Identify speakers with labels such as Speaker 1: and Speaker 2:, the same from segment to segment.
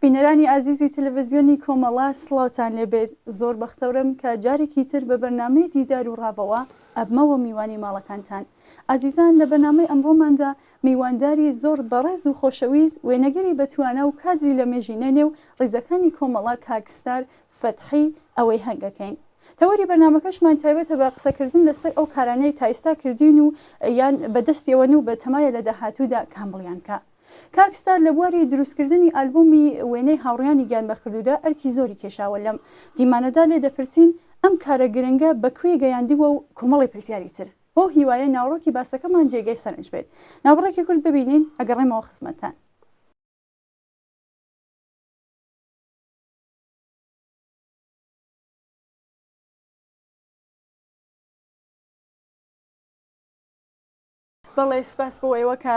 Speaker 1: بینەرانی ئازیزی تەلەڤیزیۆنی کۆمەڵا سڵاوتان لێبێت زۆر بەختەورم کە جارێکی تر بە بەرنامەی دیدار و ڕابەوە ئەبمەوە میوانی ماڵەکانتان. ئازیزان لە بەرنامەی ئەمڕۆماندا میوانداری زۆر بەڕێز و خۆشەویست وێنەگەری بەتوانە و کادری لە مێژینەنێ و ڕێزەکانی کۆمەڵا کاکستار فەتحی ئەوەی هەنگەکەین. تەوەری بەرنامەکەشمان تایبەتە بە قسەکردن لەسەر ئەو کارانەی تا ئێستا کردین و یان بەدەستیەوەن و بە تەمایە لە داهاتوودا کامبڵیان کە. کاکستار لە بواری دروستکردنی ئالبومی وێنەی هاوڕیانی گیانبەخردوودا ئەرکی زۆری کێشاوە لەم دیمانەدا لێ دەپرسین ئەم کارە گرنگە بەکوێ گەیاندیوە و کۆمەڵی پرسیاری تر بۆ هیوایە ناوڕۆکی باسەکەمان جێگەی سەرنج بێت. ناوبڕێکی کورد ببینین ئەگەڕێمەوە خزمەتتان. بەڵێ سپاس بۆ ئێوە کە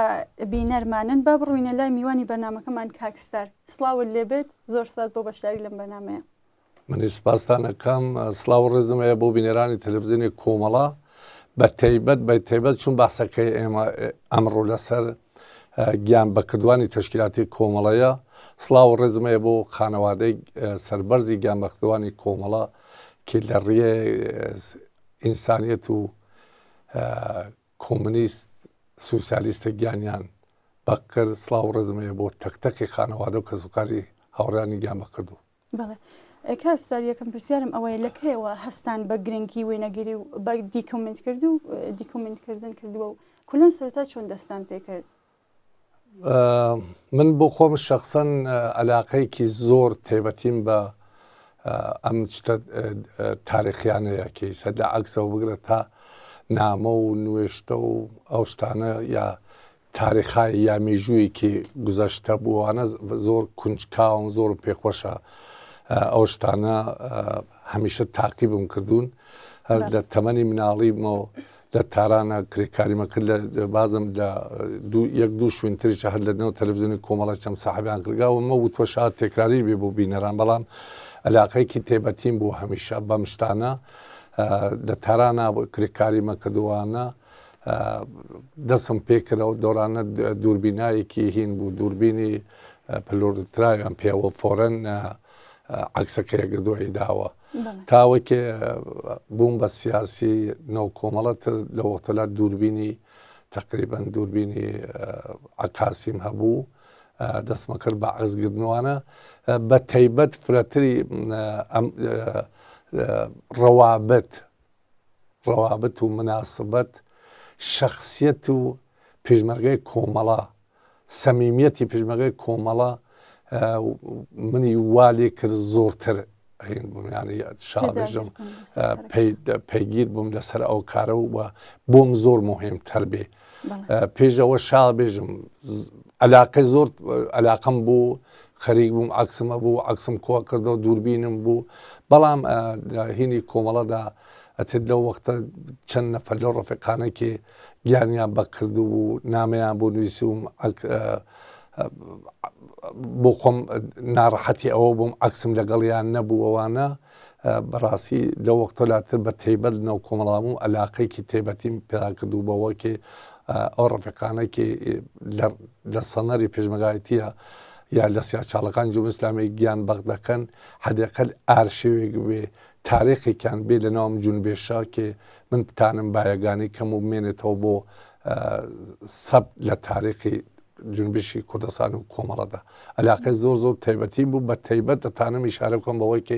Speaker 1: بینەرمانن با بڕوینە لای میوانی بەرنامەکەمان کاکستار. سڵاوت لێبێت، زۆر سپاس بۆ بەشداری لەم بەرنامەیە.
Speaker 2: منی سپاسانەکەم، سڵاو ڕێزمەیە بۆ بینەرانی تەلەڤیزیۆنی کۆمەڵا بە تایبەت چون باسەکەی ئێمە ئەمڕۆ لەسەر گیان بەکردوانی تەشکیلاتی کۆمەڵەیە. سڵاو ڕێزمەیە بۆ خانەوادەی سەربەرزی گیان بەکردوانی کۆمەڵا کە لە ڕێی ئینسانیەت و کۆمونیست سوسیالیستە گیانیان بەکرد. سڵاو ڕێزمەیە بۆ تەکتەکی خانەوادە و کەسوکاری هاوڕیانی گیان بەکردو.
Speaker 1: بەڵێ کاکستار، یەکەم پرسیارم ئەوەیە لەکەیەوە هەستان بە گرنگی وێنەگیری و بە دیکۆمنتکردن کردووە و کولەن سەرەتا چۆن دەستان پێکرد؟
Speaker 2: من بۆ خۆم شەخسەن عەلاقەیەکی زۆر تایبەتیم بە ئەم تاریخیانەیە کە سەر لە عەکسەوە بگرە تا نامە و نوێشتە و ئەو شتانە یا تاریخای یا مێژوویەکی گوزەشتە بووانە زۆر کونجکاوم، زۆر پێخۆشە ئەو شتانە هەمیشە تاقیبم کردوون. هەر لە تەمەنی مناڵیمەوە لە تارانە کرێکاریمە کرد لە بازم لە یەک دوو شوێنتریشە هەر لە نێو تەلەڤیزیۆنی کۆمەڵە چەند ساحەبیان کردگاومە وتوە شاد تێکراری بێ بۆ بینەران، بەڵام عەلاقەیەکی تایبەتیم بوو هەمیشە بەم شتانە لە تارانە کرێکاریمە کردووانە دەستم پێکردەوە. دۆرانە دووربینایەکی هین بوو، دووربینی پلۆرتراویان پێوە فۆرەن عەکسەکەیە گردووەی داوە تاوەکێ بووم بە سیاسی نەو کۆمەڵەتر لە وەختەلا دووربینی تقریبەن دووربینی عەکاسیم هەبوو، دەستمە کرد بە عەکسگرتنەوانە بە تایبەت فرەتری ڕەوابەت و مناسبەت شەخسیەت و پێشمەرگەی کۆمەڵە، سەمیمیەتی پێشمەرگەی کۆمەڵە منی والێ کرد زۆرتر ینی شابێژم پەیگیر بووم لەسەر ئەو کارە و بۆم زۆر مهمتر بێ. پێشەوە شابێژم عەلاقەی زۆر عەلاقەم بوو، خەریک بووم عەکسمە بوو، عەکسم کۆ کردەوە، دووربینم بوو. بەڵام هینی کۆمەڵەدا ئەتر لەو وەختە چەند نەفەر لەو ڕەفیقانێکی گیانیان بەکردو بوو، نامەیان بۆ نووسیوم، بۆ خۆم ناڕەحەتی ئەوە بووم عەکسم لەگەڵیان نەبوو. ئەوانە بەڕاستی لەو وەختەلاتر بە تایبەت نەو کۆمەڵاموو عەلاقەیەکی تایبەتیم پێدا کردو بەوەکێ ئەو ڕەفیقانێکی لە سەنەری پێشمەرگایەتیە یا لە سیاسەتچاڵەکانی جومهوری ئیسلامی گیان بەخت دەکەن، حەدەقەل ئارشیوێک بێ، تاریخێکیان بێ لەناوم جونبێشە کە من بتانم بایەگانی کەم و بمێنێتەوە بۆ سەب لە تاریخی جونبشی کوردستان و کۆمەڵەدا. عەلاقەی زۆر زۆر تایبەتی بوو، بە تایبەت دەتانم ئیشارە بکەم بەوەی کە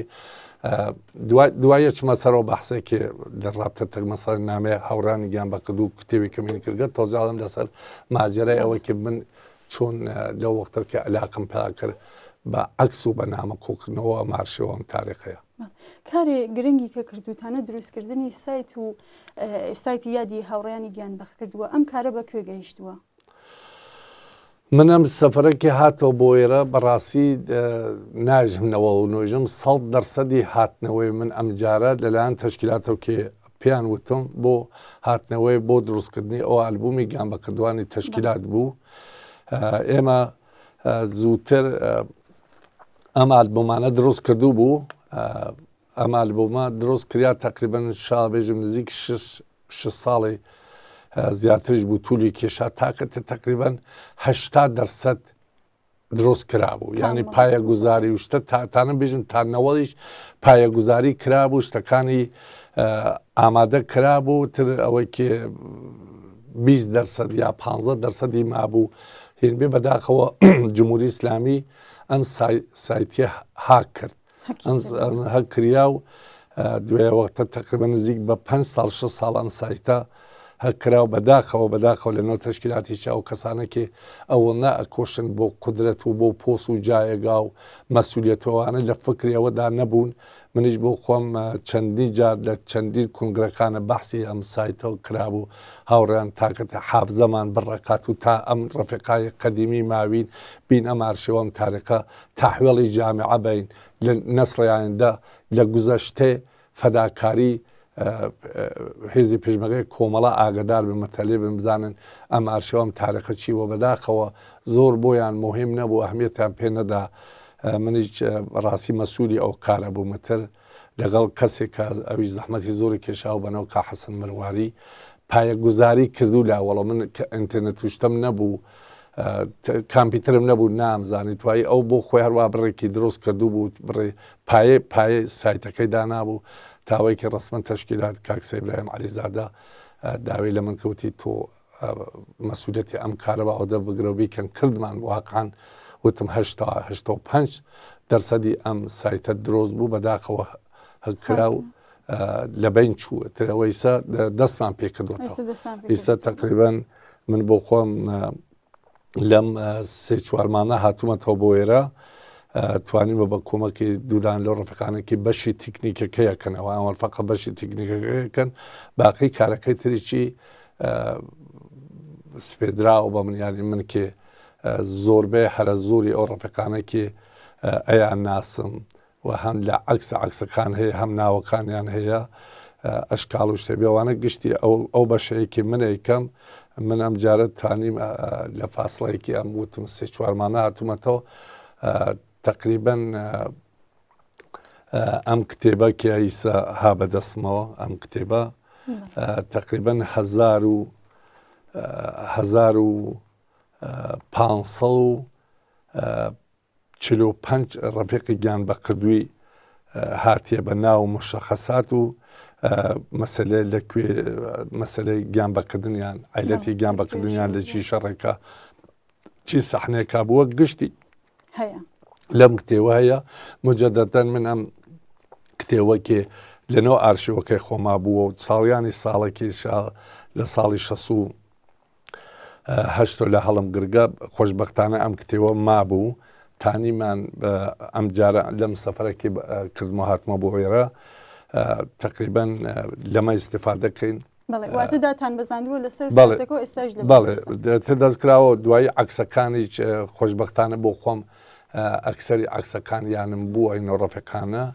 Speaker 2: دوایە چمە سەرەوە بەحسێکی لە ڕابطە تەک مەسەڵەی نامەیە هاوڕانی گیان بەکردو و کتێبێکەکەمی کردگە تۆزاڵم لەسەر ماجەرای ئەوە کە من چۆن لەو وەختەکە عەلاقەم پێدا کرد بە عەکس و بە نامە کۆکردنەوە مارشەوەم تاریخەیە.
Speaker 1: کارێ گرنگی کە کردوتانە دروستکردنی سایت و سایتی یادی هاوڕیانی گیان بەخت کردووە، ئەم کارە بەکوێ گەیشتووە؟
Speaker 2: من ئەم سەفەرێکی هاتەوە بۆ ئێرە بەڕاستی ناژمنەوە و نوێژم 100% هاتنەوەی من ئەم جارە لەلایەن تەشکیلاتەوە کە پێیان وتم بۆ هاتنەوەی بۆ دروستکردنی ئەو ئالبومی گیان بەکردوانی تەشکیلات بوو. ئێمە زووتر ئەم ئالبومانە دروست کردو بوو، ئەم ئالبومە دروست کریا تقریبەن شابێژم نزیک 6 ساڵی زیاترش بوو توولی کێشا تاکەتە تقریبەن 80% دروست کرابوو ینی پایە گوزاری وشتە تانە بێژن تا نەوەڵیش پایە گوزاری کرابوو شتەکانی ئامادە کرابوو تر ئەوەی کێ 20% یا 15% مابوو هێن بێ بەداخەوە جمهوری ئیسلامی ئەم سایتیە هاک کرد هەک کریا و دوێ وەختە تقریبا نزیک بە 5 ساڵ 6 ساڵ ئەم سایتە هەکرا و بەداخەوە لەنەوە تەشکیلاتی ئەو کەسانێکی ئەوە نەئەکۆشن بۆ قودرەت و بۆ پۆست و جایەگا و مەسئولیەتەوەوانە لە فکرەوەدا نەبوون منیش بۆ خۆم چەندی جار لە چەندی کنگرەکانە بەحسی ئەم سایتەوە کرابوو هاوڕێیان تاکەت حافزەمان بڕێکات و تا ئەم ڕفیقای قەدیمی ماوین بین ئەم ئارشیوەم تاریخە تاحوێڵی جامعە بین لە نەسڵیاندا لە گوزەشتێ فەداکاری هێزی پێشمەرگەی کۆمەڵە ئاگدار بە مەتەلێ بمزانن ئەم ئارشیوەم تاریخە چیوە بەداخەوە زۆر بۆیان مهم نەبوو ئەهمیەتیان پێ نەدا منیش ڕاستی مەسوولی ئەو کارە بوومەتر لەگەڵ کەسێک کە ئەویش زەحمەتی زۆری کێشاو بەنەوە کا حەسەن مرواری پایە گوزاری کردو لاوەڵە من ئینترنێت توشتم نەبوو کامپیوترم نەبوو نامزانی توایی ئەو بۆ خۆی هەروە بڕێکی دروست کردو بوو بڕێ پایە سایتەکەی دانابوو تاوەیەکی ڕسمەن تەشکیلات کاکسە ئیبراهیم عەلیزادە داوای لە من کەوتی تۆ مەسئولیەتی ئەم کارە بەعەودە بگرەوە بیکەن کردمان واقعاً وتم 85% ئەم سایتە دروست بوو بەداخەوە هەکرا و لە بین چووە ترەوەیسە دەستمان پێ کردوەوە ئیستا تقریباً من بۆ خۆم لەم 3-4 مانە هاتوومەتەوە بۆ ئێرە توانین بە کۆمەکی دوودان لەو ڕفقانێکی بەشی تکنیکەکەیەکەنەوە ئەوان فەقە بەشی تکنیکەکەیەکەن باقی کارەکەی تریکی سپێدراوە بە منیانی من کێ زۆربەی هەرە زۆری ئەو ڕفقانێکی ئەیان ناسم و هەم لە عکسەکان هەیە هەم ناوەکانیان هەیە ئەشکاڵ و شتێبێوانە گشتی ئەو بەشەیەکی منەیەکەم من ئەم جارە توانیم لە فاصلەیەکی ئەم وتم 3-4 مانە هاتوومەتەوە تقریبا ئەم کتێبە کە ئیسا ها بەدەستمەوە ئەم کتێبە تقریبا 1545 ڕفیقی گیان بە کردووی هاتیە بە ناو مشەخەسات و مەسەلەی لەکوێ مەسەلەی گیان بەکردنیان عیلەتی گیان بەکردنیان لە چی شەڕێکە چی سەحنێکا بووە گشتی لەم کتێوە هەیە مجددەن من ئەم کتێوەکێ لەنەوە ئارشیوەکەی خۆما بووە و ساڵیانی ساڵێکی لە ساڵی 1970 لە هەڵم گرگە خۆشبەختانە ئەم کتێوە مابوو تانیمان ئەم جارە لەم سەفەرێکی کردمە هاتمە بۆ ئێرە تقریبا لەمە ئیستیفادەکەین
Speaker 1: واتەداتان بەزاندووە لەسەر ئێستاش
Speaker 2: دەستکراوە دوایی عکسەکانی خۆشبەختانە بۆ خۆم ئەکسەری عکسەکانیانم بوو ئەینە ڕەفیقانە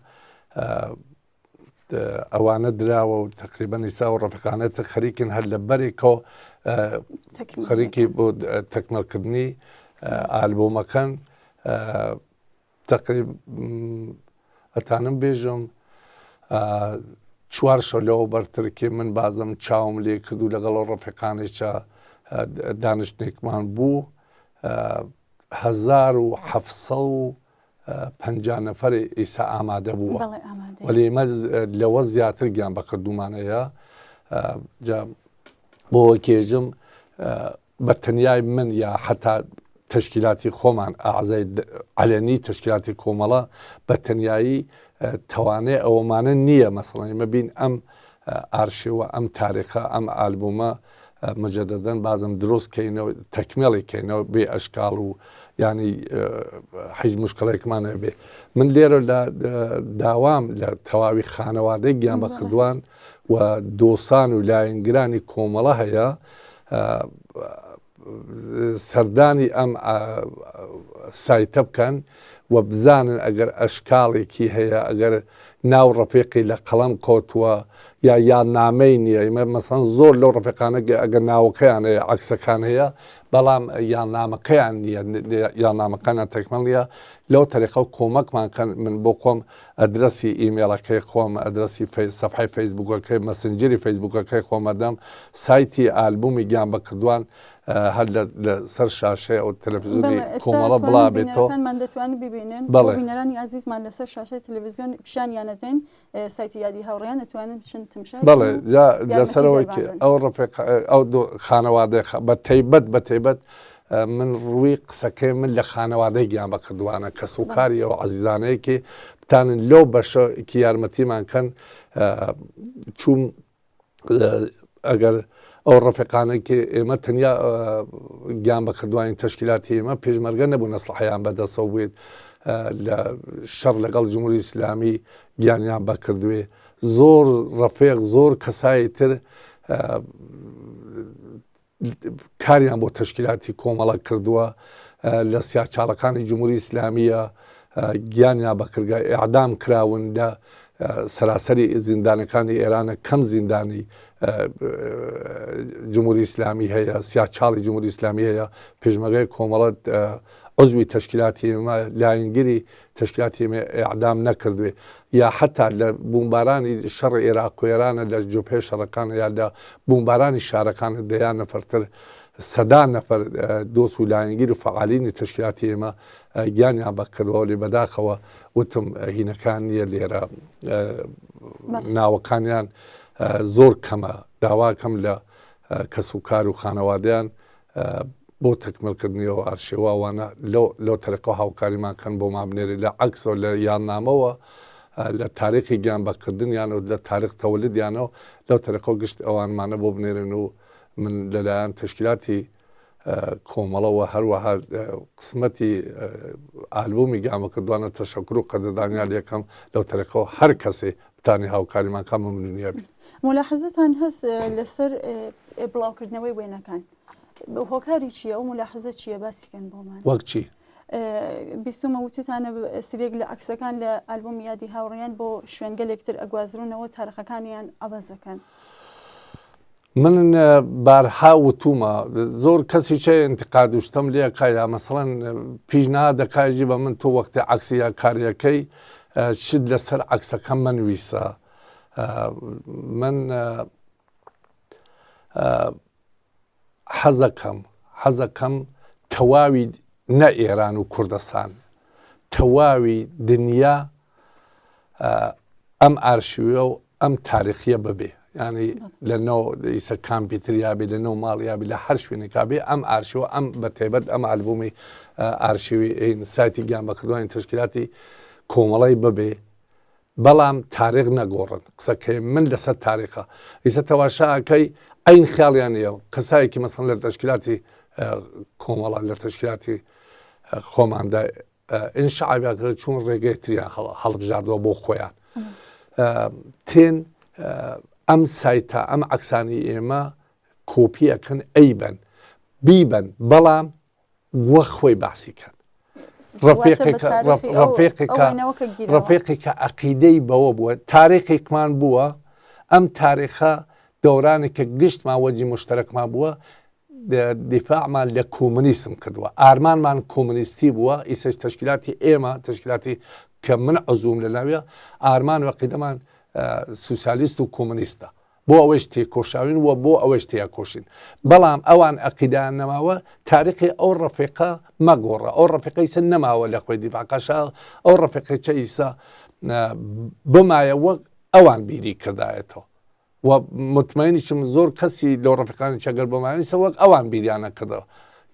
Speaker 2: ئەوانە دراوە و تقریبا ئیسا و ڕەفیقانەتە خەریکن هەر لە بەرێکەوە خەریکی بۆ تەکمەلکردنی ئالبۆمەکەن تقریب ئەتانم بێژم 4 شەو لەوە بەرترکی من بازم چاوم لێ کردو لەگەڵ ڕەفیقانێکە دانیشتێکمان بوو 1750 نەفەری ئیسا ئامادە بووە وەلی ئێمە لەوە زیاتر گیان بەکردومانەیە بۆوە کێژم بە تەنیای من یا حتا تشکیلاتی خۆمان ئاعزای عەلەنی تشکیلاتی کۆمەڵە بە تەنیایی توانێ ئەوەمانە نییە مەسەڵەن ئێمە بین ئەم ئارشیوە ئەم تاریخە ئەم ئالبومە مجددەن بازم دروستکەینەوە تەکمێڵێککەینەوە بێ ئەشکاڵ و ینی هیچ مشکڵێکمانە بێ من لێرە لە داوام لە تەواوی خانەوادەی گیان بە کردوان و دۆسان و لایەنگرانی کۆمەڵە هەیە سەردانی ئەم سایتە بکەن و بزانن ئەگەر ئەشکاڵێکی هەیە ئەگەر ناو ڕەفیقی لە قەڵەم کۆتووە یا یادنامەی نییە ئمە مەسەن زۆر لەو ڕەفیقانە ئەگەر ناوەکەیان هەیە عکسەکان هەیە بەڵام یاننامەکەیان نییە یاننامەکانیان تەکمەڵ نیە لەو تەریقە و کۆمەکمان کەن من بۆ خۆم ئەدرەسی ئیمێلەکەی خۆم ئەدرەسی سەفحەی فەیسبوکەکەی مەسنجری فەیسبوکەکەی خۆمەدەم سایتی ئالبومی گیان بەکردوان هەر لە سەر شاشەیە ئەو تەلەڤیزیۆنی کۆمەڵە بڵا بێتەوە
Speaker 1: من دەتوانین ببینن بینەرانی عزیزمان لەسەر شاشەی تەلەڤیزیۆن پیشانیانەدەین سایتی یادی هاوڕێیان دەتوانن بچن تمشای
Speaker 2: بەڵێ لەسەرەوەی ئەو ئەو خانەوادە بە تایبەت من ڕووی قسەکەی من لە خانەوادەی گیان بە کردوانە کە سوکاری ئەو عەزیزانەیەکی بتانن لەو بەشەکی یارمەتیمان کەن چوون ئەگەر ئەو ڕەفیقانێکی ئێمە تەنیا گیان بە کردوانی تەشکیلاتی ئێمە پێشمەرگە نەبوو نەسڵحەیان بەدەستەوە بێت لە شەڕ لەگەڵ جمهوری ئیسلامی گیانیان بەکردوێ زۆر ڕەفیق زۆر کەسایی تر کاریان بۆ تەشکیلاتی کۆمەڵە کردووە لە سیاچاڵەکانی جمهوری ئیسلامیە گیانیان بەکردگە ئیعدام کراون لە سەراسەری زیندانەکانی ئێرانە کەم زیندانی جمهوری ئیسلامی هەیە سیاچاڵی جمهوری ئیسلامی هەیە پێشمەرگەی کۆمەڵە عزوی تەشکیلاتی ئێمە لایەنگیری تەشکیلاتی ئێمە ئیعدام نەکردوێ یا حتا لە بومبارانی شەڕی عێراق و ئێرانە لە جۆپێ شەڕەکان یا لە بومبارانی شارەکانە دەیان نەفەرتر سەدا نەفەر دۆست و لایەنگیر و فەعالینی تەشکیلاتی ئێمە گیانیان بەکردەوە لێ بەداخەوە وتم هینەکان نییە لێرە ناوەکانیان زۆر کەمە داواکەم لە کەس و کار و خانەوادیان بۆ تەکملکردنیەوە ئارشێواوانە لەو تەرەقە هاوکاریمان کەن بۆ مابنێری لە عەکسەوە لە یاننامەوە لە تاریخی گیان بەکردنیان و لە تاریخ تەولدیانەوە لەو تەرەقە گشت ئەوانمانە بۆ بنێرن و من لەلایەن تەشکیلاتی کۆمەڵەوە هەروەها قسمەتی ئالبومی گیان بەکردوانە تەشەکر و قەدردانیان لێکەم لەو تەرەقەوە هەر کەسێ بتانی هاوکاریمان کەم ممنونیە بێت.
Speaker 1: ملاحەزەتان هەست لەسەر بڵاوکردنەوەی وێنەکان هۆکاری چییە و ملاحەزە چییە باسیکەن بۆمان
Speaker 2: وەک چی؟
Speaker 1: بیستمە وتتانە سرێک لە عکسەکان لە ئالبوم یادی هاوڕێیان بۆ شوێنگەلێکتر ئەگوازرونەوە تاریخەکانیان ئەبەزەکەن.
Speaker 2: من بارها وتومە زۆر کەسی چێ انتقاد وشتم لێ کایە مەسەڵەن پیشنهاد دەکایژی بە من تۆ وەختی عکسی یا کاریەکەی چیت لەسەر عکسەکەم منویسە من حەزەکەم تەواوی نە ئێران و کوردستان تەواوی دنیا ئەم ئارشیوە و ئەم تاریخیە ببێ ینی لەنەوە ئیسە کامپیوتریابێ لەنەوە ماڵیابی لە هەر شوێنێکابێ ئەم ئارشیوە ئەم بەتێبەت ئەم ئالبومی ئارشیوی سایتی گیان بەکردوانی تەشکیلاتی کۆمەڵی ببێ بەڵام تاریخ نەگۆڕن قسەکەی من لەسەر تاریخە ئیسە تەواشاکەی ئەین خیاڵیانە و کەسایەکی مەسەڵەن لە تەشکیلاتی کۆمەڵە لە تەشکیلاتی خۆماندا ئینشعابیاکە چون ڕێگەی تریان هەڵبژاردووە بۆ خۆیان تێن ئەم سایتە ئەم عکسانی ئێمە کۆپیەکەن ئەیبەن بیبەن بەڵام وە خۆی باسیکەن ڕەفیقێکە عەقیدەی بەوە بووە تاریخێکمان بووە ئەم تاریخە دەورانێکە گشتمان وەجی مشتەرەکمان بووە دیفاعمان لە کۆمونیسم کردووە ئارمانمان کۆمونیستی بووە ئیسەش تەشکیلاتی ئێمە تەشکیلاتی کە من عزوم لە ناویە ئارمان و عەقیدەمان سوسیالیست و کۆمونیستە بۆ ئەوەش تێکۆشاوین وە بۆ ئەوەش تێکۆشین بەڵام ئەوان عەقیدەیان نەماوە تاریخی ئەو ڕەفیقە مەگۆڕە ئەو ڕەفیقەیسە نەماوە لە خۆی دیفاعکەشا ئەو ڕەفیقەیچە ئیسا بمایە وەک ئەوان بیری کردایەتەوە و مطمئنیشم زۆر کەسی لەو ڕەفیقانی چەگەر بمایانیسە وەک ئەوان بیریانە کردەوە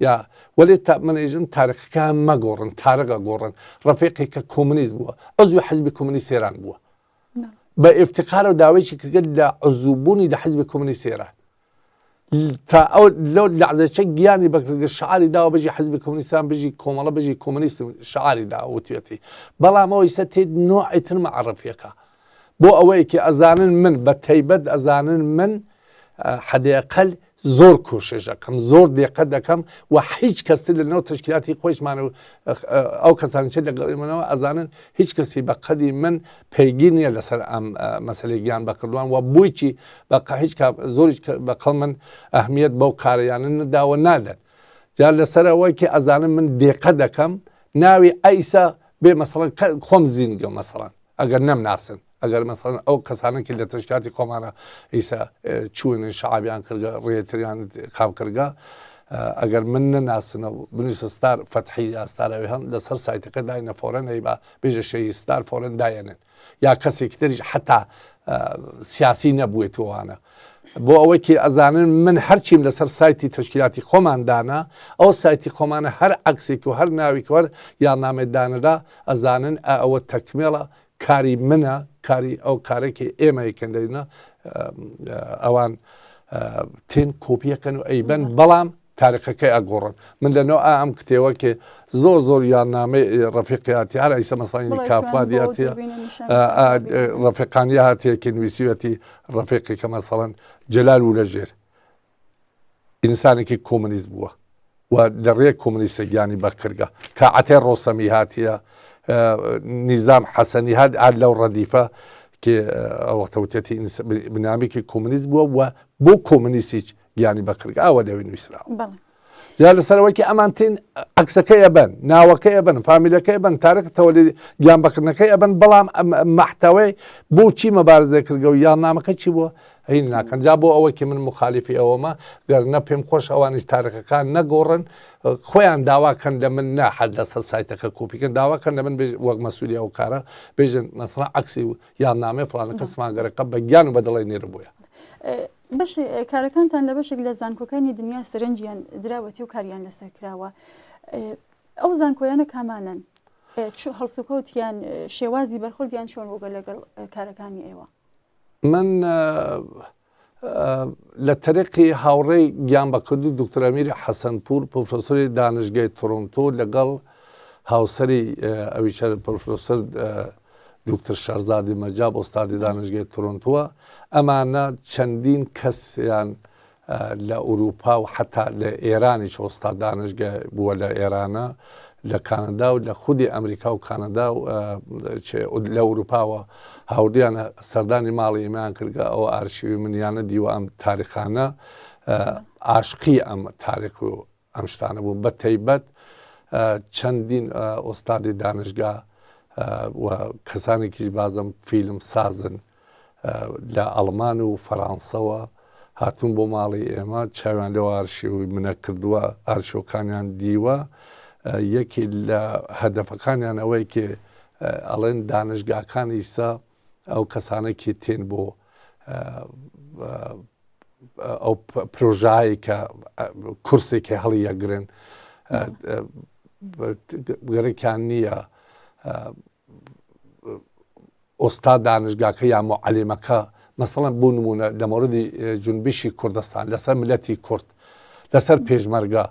Speaker 2: یا وەلی منێژم تاریخەکان مەگۆڕن تارەگە گۆڕن ڕەفیقێکە کۆمونیست بووە ئەزوی حزبی کۆمونیست ئێران بووە بە ئفتیقار و داوایکی کرد لە عزوبوونی لە حزبی کۆمونیست ئێران تا ئەو لەو لەحزەچە گیانی بەکردگە شعاری داوە بژی حزبی کۆمونیستان بژی کۆمەڵە بژی کۆمونیست شعاری داوەتوێتی بەڵام ئەوەی سە تێ نوعی تر مەعرەفیەکە بۆ ئەوەیەکی ئەزانن من بە تایبەت ئەزانن من حەدەقەل زۆر کوشش دەکەم زۆر دقت دەکەم و هیچ کەس لەنەوە تەشکیلاتی خۆشمان و ئەو کەسانچە لەگەڵی منەوە ئەزانن هیچ کەسی بە قەدی من پەیگیر نییە لەسەر ئەم مەسەلەی گیان بەکردوان و بۆیچی هیچ زۆری بەقەڵ من ئەهمیەت بەو کارەیانە نەداوە نادەن جا لەسەر ئەوەیکی ئەزانم من دقت دەکەم ناوی ئەیسا بێ مەسەڵەن خۆم زیینگە مەسەڵەن ئەگەر نەمناسن ئەگەر مەسەڵەن ئەو کەسانێکی لە تەشکیلاتی خۆمانە ئیسا چوونن شعابیان کردگە ڕێتریان خاوکردگە ئەگەر من نەناسنەوە بنووسە ستار فەتحی یا ستارەوەی هەم لەسەر سایتەکە داینە فۆرەن هەیبا بێژە شەی ستار فۆرەن دایەنن یا کەسێکی تریش حتا سیاسی نەبووێتەوەوانە بۆ ئەوەی کە ئەزانن من هەرچیم لەسەر سایتی تشکیلاتی خۆماندانا ئەو سایتی خۆمانە هەر عکسێک و هەر ناویک وەر یان نامێدانەدا ئەزانن ئەوە تەکمێڵە کاری منە کاری ئەو کارێکی ئێمە یەکەندەینە ئەوان تێن کۆپیەکەن و ئەیبەن بەڵام تاریخەکەی ئەگۆڕن من لەنەوە ئەم کتێوەکە زۆر یاننامەی ڕەفیقیاتی هەر ئەیسە مەسڵانی کافادیاتە ڕەفیقانی هاتیەکی نوویسیوەتی ڕەفیقی کە مەسەڵەن جەلال و لەژێر ئینسانێکی کۆمونیست بووە و لەڕێ کۆمونیستە گیانی بەکرگە کە عەتێ ڕۆسەمی هاتیە نیزام حەسەنی هەر لەو ڕەدیفە کە ئەوەتەوتێتی بنامێکی کۆمونیست بووە و بۆ کۆمونیستیچ گیانی بەکرگە ئەوە لەوێ نوویسراوە جا لەسەرەوەیکی ئەمانتین عکسەکەی ئەبەن ناوەکەی ئەبەن فامیلەکەی ئەبەن تارێک تەوەلی گیان بەکردنەکەی ئەبەن بەڵام مەحتەوەی بۆ چی مەبارزەکردگە و یان نامەکە چی بووە هین ناکەن جا بۆ ئەوەی کە من مخالیفی ئەوەمە گەرنە پێم خۆش ئەوانیش تارەکەکان نەگۆڕن خۆیان داواکەن لە من ناحەد لەسەر سایتەکە کۆپیکەن داواکەن لە من وەک مەسئولی ئەو کارە بێژن مەسەڵەن عکسی و یان نامەی فڵانە کەس ماگەرەکە بە گیان و بەدڵی نێر بووە
Speaker 1: بەش کارەکانتان لە بەشێک لە زانکۆکانی دنیا سەرنجیان دراوەتی و کاریان لەسەر کراوە ئەو زانکۆیانە کامانن هەڵسوکەوتیان شێوازی بەرخوردیان چۆن وەگە لەگەڵ کارەکانی ئێوە
Speaker 2: من لە تەرێقی هاوڕێی گیان بەکردی دکتۆر ئەمیری حەسەنپور پرۆفێسۆری دانشگای تۆرۆنتۆ لەگەڵ هاوسەری ئەویشە پرۆفێسۆر دکتۆر شارزادی مەجاب ئۆستادی دانشگای تۆرۆنتۆوە ئەمانە چەندین کەسیان لە ئوروپا و حتا لە ئێرانیش ئۆستاد دانشگای بووە لە ئێرانە لە کانەدا و لە خودی ئەمریکا و کانەدا و لە ئوروپاوە هاوردیانە سەردانی ماڵی ئێمەیان کردگە ئەو ئارشیوی منیانە دیوە ئەم تاریخانە عاشقی ئەم تاریخ و ئەم شتانە بوو بە تایبەت چەندین ئۆستادی دانشگا و کەسانێکیش بازم فیلم سازن لە ئەڵمان و فەرانسەوە هاتوون بۆ ماڵی ئێمە چاویان لەوە ئارشیوی منە کردووە ئارشۆکانیان دیوە یەکی لە هەدەفەکانیان ئەوەی کە ئەڵێن دانشگاکانی ئیسا ئەو کەسانێکی تێن بۆ ئەو پرۆژایی کە کورسێکی هەڵیەگرن گەرەکیان نییە ئۆستا دانشگاکە یا معلمەکە مەسەڵەن بۆ نمونە لە مۆردی جونبشی کوردستان لەسەر ملەتی کورد لەسەر پێشمەرگە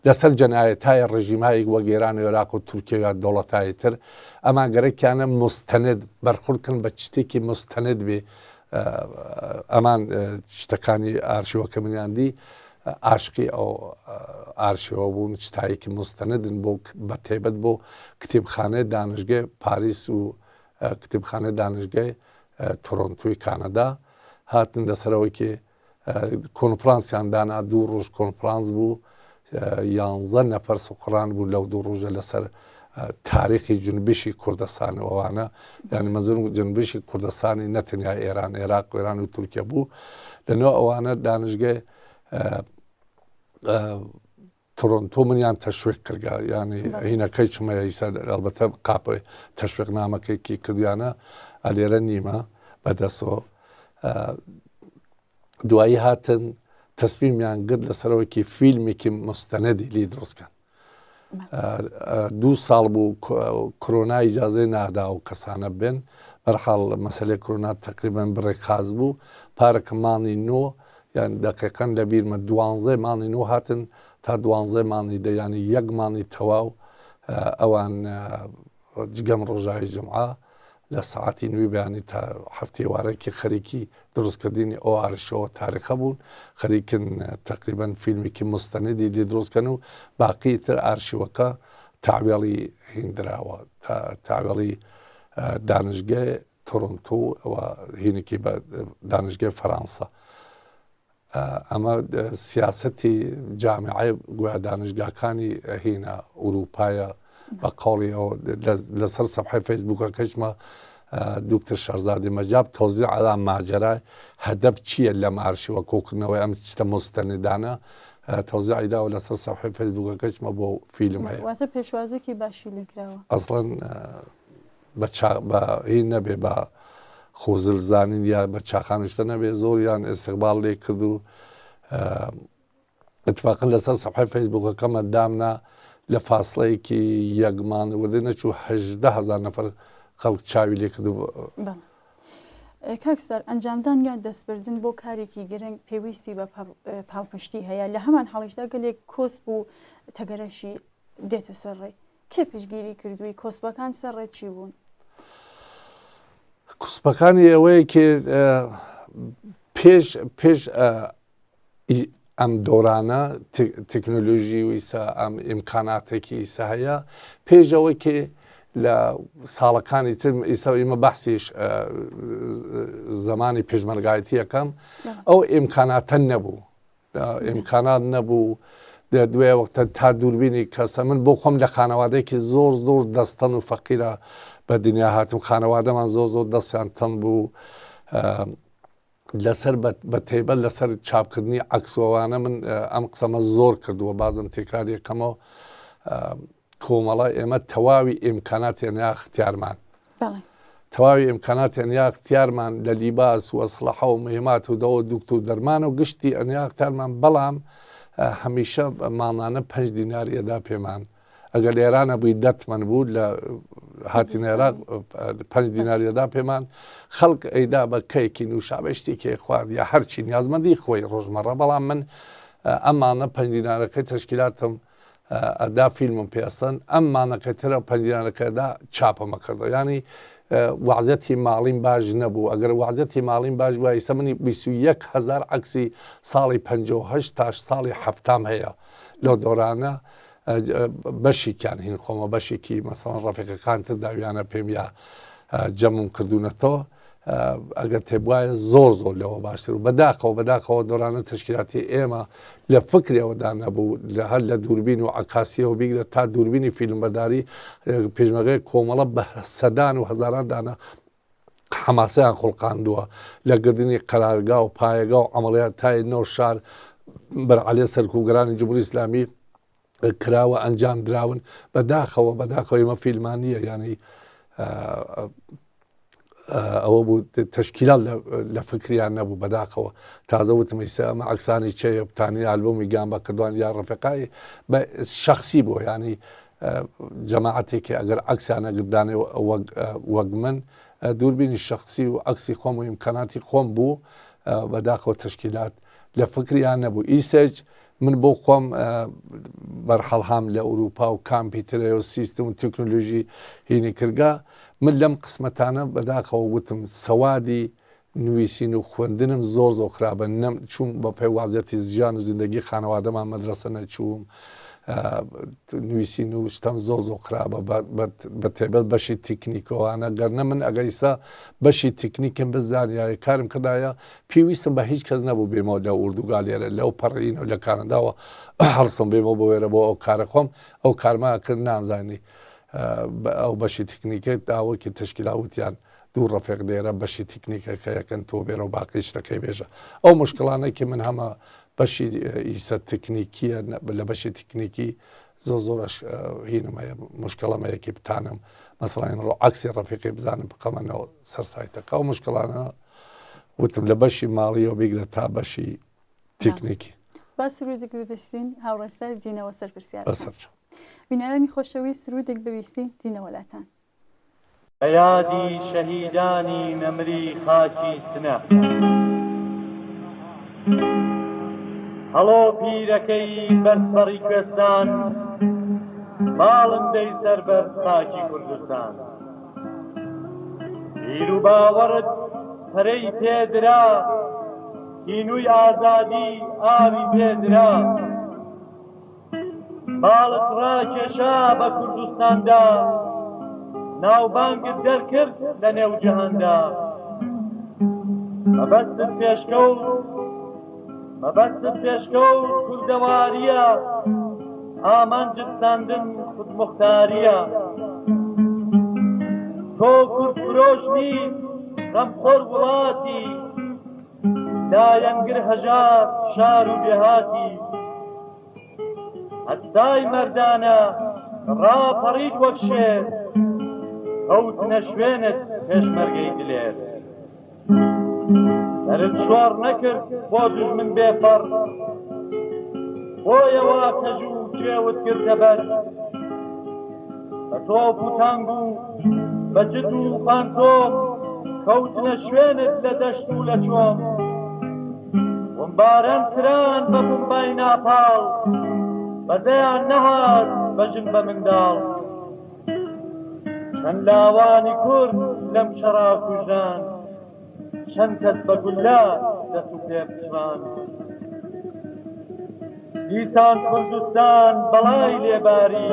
Speaker 2: لەسەر جەنایەتای ڕژیمایی وەک ئێران و عێراق و تورکیا دەوڵەتایی تر ئەمان گەرەکیانە مستەند بەرخوردکردن بە شتێکی مستەند بێ ئەمان شتەکانی ئارشیوەکە منیاندی عاشقی ئەو ئارشیوە بوون شتایەکی مستەندن بۆ بە تایبەت بۆ کتێبخانەی دانشگای پاریس و کتێبخانەی دانشگای تۆرۆنتۆی کانەدا هاتن لەسەرەوەیکێ کۆنفرانسیان دانا دوو ڕۆژ کۆنفرانس بوو 11 نەفەر سوقڕان بوو لەو دوو ڕۆژە لەسەر تاریخی جنوبشی کوردستانەوەوانە یعنی مەزون جنوبشی کوردستانی نەتەنیا ئێران عێراق و ئێران و تورکیا بوو لەنەوە ئەوانە دانشگای تۆرۆنتۆ منیان تەشویق کردگا ینی هینەکەی چمەیە ئەلبەتە قاپی تەشویق نامەکەیکی کردیانە ئەلێرە نیمە بەدەستەوە دوایی هاتن تەسمیمیان گرت لەسەرەوەیکی فیلمێکی مستەنەدی لی دروستکەن 2 ساڵ بوو کۆرۆنا ئیجازەی نادا و کەسانە بن بەرحاڵ مەسەلەی کۆرۆنا تەقریبەن بڕێکخاز بوو پارەکە ماڵی نۆ یان دەقیقەن لە بیرمە 12 ماڵی نۆ هاتن تا 12 ماڵی دەیانی یەک ماڵی تەواو ئەوان جگەم ڕۆژاوی جمعە لە سعاتی نوێ بەیانی تا هەفتەیوارەیەکی خەریکی دروستکردنی ئەو ئارشەوە تاریخە بوون خەریکن تقریبەن فیلمێکی مستەنەدی لێ دروستکەن و باقی تر ئارشیوەکە تاوێڵی هێندراوە تاوێڵی دانشگای تۆرۆنتۆ و هینێکی بە دانشگای فەرانسا ئەمە سیاسەتی جامعی گویا دانشگاکانی هینە ئوروپایە بە قاڵی لەسەر سەفحەی فەیسبووکە کەچمە دکتۆر شارزادی مەجاب تۆزیع ئەڵام ماجەرای هەدەف چییە لەم ئارشیوە کۆکردنەوەی ئەم شتە مستەنیدانە تەوزیعی داوە لەسەر سەفحەی فەیسبووکەکەچمە بۆ فیلم هەیە.
Speaker 1: واتە پێشوازێکی باشی لێکراوە.
Speaker 2: ئەسڵەن بە هی نەبێ بە خۆزلزانین یا بە چاخانشتە نەبێ زۆریان ئێستقبال لێ کرد و اتفاقا لەسەر سەفحەی فەیسبووکەکەمە دامنا لە فاصلەیەکی یەکمان وردە نەچوو 18,000 نەفەر خەڵک چاوی لێ کرد و
Speaker 1: کاکسەر ئەنجامدان یان دەستبردن بۆ کارێکی گرنگ پێویستی بە پاڵپشتی هەیە لە هەمان حاڵیشدا گەلێک کۆس بوو تەگەرەشی دێتە سەرڕێ کێ پشگیری کردووی کۆسبەکان سەرڕێ چی بوون؟
Speaker 2: کوسبەکانی ئەوەیە کە پێش ئەم دۆرانە تەکنۆلۆژی و ئیسا ئەم ئیمکاناتێکی ئیسا هەیە پێشەوەی کە لە ساڵەکانی تر ئیسا ئێمە بەحسیش زمانی پێشمەرگایەتی یەکەم ئەو ئیمکاناتە نەبوو ئیمکانات نەبوو دوێ وەختە تا دووربینی کەسە من بۆ خۆم لە خانەوادەیەکی زۆر دەستەن و فەقیرە بە دنیا هاتم خانەوادەمان زۆر دەستیان تەن بوو لەسەر بە تێبەر لەسەر چاپکردنی عەکسوەوانە من ئەم قسەمە زۆر کردووە بازم تێکراری یەکەمەوە کۆمەڵە ئێمە تەواوی ئیمکاناتیان یا اختیارمان تەواوی ئیمکاناتیان یا اختیارمان لە لیباس و ئەسلحە و مهمات و دەوە دوکتور دەرمان و گشتی ئەنیا اختیارمان بەڵام هەمیشە ماڵانە 5 دیناری ئەدا پێمان ئەگەر لێرانە بووی دەتمەن بوو لە هاتینە عێراق 5 دیناری ئەدا پێمان خەڵک ئەیدا بە کەیکی نوشابە شتێکی خوارد یا هەرچی نیازمەندی خۆی ڕۆژمەڕە بەڵام من ئەمانە 5 دینارەکەی تەشکیلاتم ئەدا فیلمم پێسەن ئەممانەکە ترە 5 دینارەکەدا چاپەمە کردەوە ینی وعزەتی ماڵیم باش نەبوو ئەگەر وعزەتی ماڵیم باش بووە ئیسە منی 21,000 عەکسی ساڵی 58 تاش ساڵی هەفتام هەیە لەو دۆرانە بەشێکیان هین خۆمە بەشێکی مەسەڵەن ڕەفیقەکان تر داویانە پێم یا جەمم کردوونەتەوە ئەگەر تێبوایە زۆر لەوە باشتر و بەداخەوە دۆرانە تشکیلاتی ئێمە لە فکرەوەدا نەبوو لە هەر لە دووربین و عکاسیەوە بیگرێت تا دووربینی فیلمبەرداری پێشمەرگەی کۆمەڵە بە سەدان و هەزاران دانە حەماسەیان خوڵقاندووە لە گردنی قەرارگا و پایەگا و عەمەڵیات تای نۆ شار بەرعەلێ سەرکوبگەرانی جمهوری ئیسلامی کراوە ئەنجام دراون بەداخەوە ئێمە فیلمان نییە ینی ئەوە بوو تەشکیلات لە فکریان نەبوو بەداخەوە تازە وتمەیسە ئەمە عەکسانی چێە بتانی ئالبۆمی گیان بە کردوان یا ڕەفیقای بە شەخسی بووە ینی جەماعەتێکی ئەگەر عەکسیانە گردانێ وەک من دووربینی شەخسی و عەکسی خۆم و ئیمکاناتی خۆم بوو بەداخەوە تەشکیلات لە فکریان نەبوو ئیسەج من بۆ خۆم بەرحەڵهام لە ئەوروپا و کامپیوتەرە و سیستم و تەکنۆلۆژی هینی کردگا من لەم قسمەتانە بەداخەوە وتم سەوادی نوویسین و خوێندنم زۆر خراپە چوون بە پێوازەتی ژیان و زیندگی خانەوادەمان مەدرسە نەچووم نوویسین و شتم زۆر خراپە بە تێبەت بەشی تکنیکەوانە گەرنە من ئەگەیسا بەشی تکنیکم بزانیایە کارم کردایە پێویستم بە هیچ کەس نەبوو بێمەوە لە ئوردوگالێرە لەو پەڕین و لە کانەداوە هەڵسم بێمەوە بۆ وێرە بۆ ئەو کارە خۆم ئەو کارماکرد نامزانی ئەو بەشی تکنیکێت داوەکی تشکیلاوتیان دوو ڕەفێق دێرە بەشی تکنیکەکە یەکەن تۆ بێرە و باقی شتەکەی بێژە ئەو مشکلانێکی من هەمە بەشی ئیسە تکنیکیە لە بەشی تکنیکی زۆرش هینمەیە مشکلەمەیەکی بتانم مەسەڵەن ڕۆ عەکسی ڕەفیقی بزانم بقەمەنەوە سەر سایتەکە ئەو مشکلانە وتم لە بەشی ماڵیەوە بیگرێت تا بەشی تکنیکی
Speaker 1: با سرودێک ببیستین هاوڕێستەر دینەوە سەر پرسیار بینەرانی خۆشەوی سرودێک ببیستین دینەوەلاتان
Speaker 3: بە یادی شەهیدانی نەمری خاکی سنە هەڵۆ پیرەکەی بەرزبەڕی کوێستان باڵندەی سەربەر خاکی کوردستان بیر و باوەڕت پەرەی پێدرا هینووی ئازادی ئاوی پێدرا باڵت ڕاکێشا بە کوردستاندا ناوبانگت دەرکرد لە نێو جەهاندا مەبەستت پێشکەوت کوردەواریە ئامانجت ساندن خودموختاریە تۆ کورد فرۆشنی غەمخۆر وڵاتی لایەنگر هەژار شار و دێهاتی هەستای مەردانە ڕاپەڕیت وەک شێر کەوتنە شوێنت پێشمەرگەی دلێر دەرت شۆڕ نەکرد بۆ دوژمن بێفەڕ بۆیەوە کەژ و جێوت کردە بەر بە تۆپ و تانگ و بە جد و فانتۆم کەوتنە شوێنت لە دەشت و لە چۆم بمباران کران بە بمبای ناپاڵ بەدەیان نەهات بەژن بە منداڵ چەند لاوانی کورد لەم شەڕا کوژان چەند کەس بە گولا دەست و پێ پچڕان دیسان کوردستان بەڵای لێباری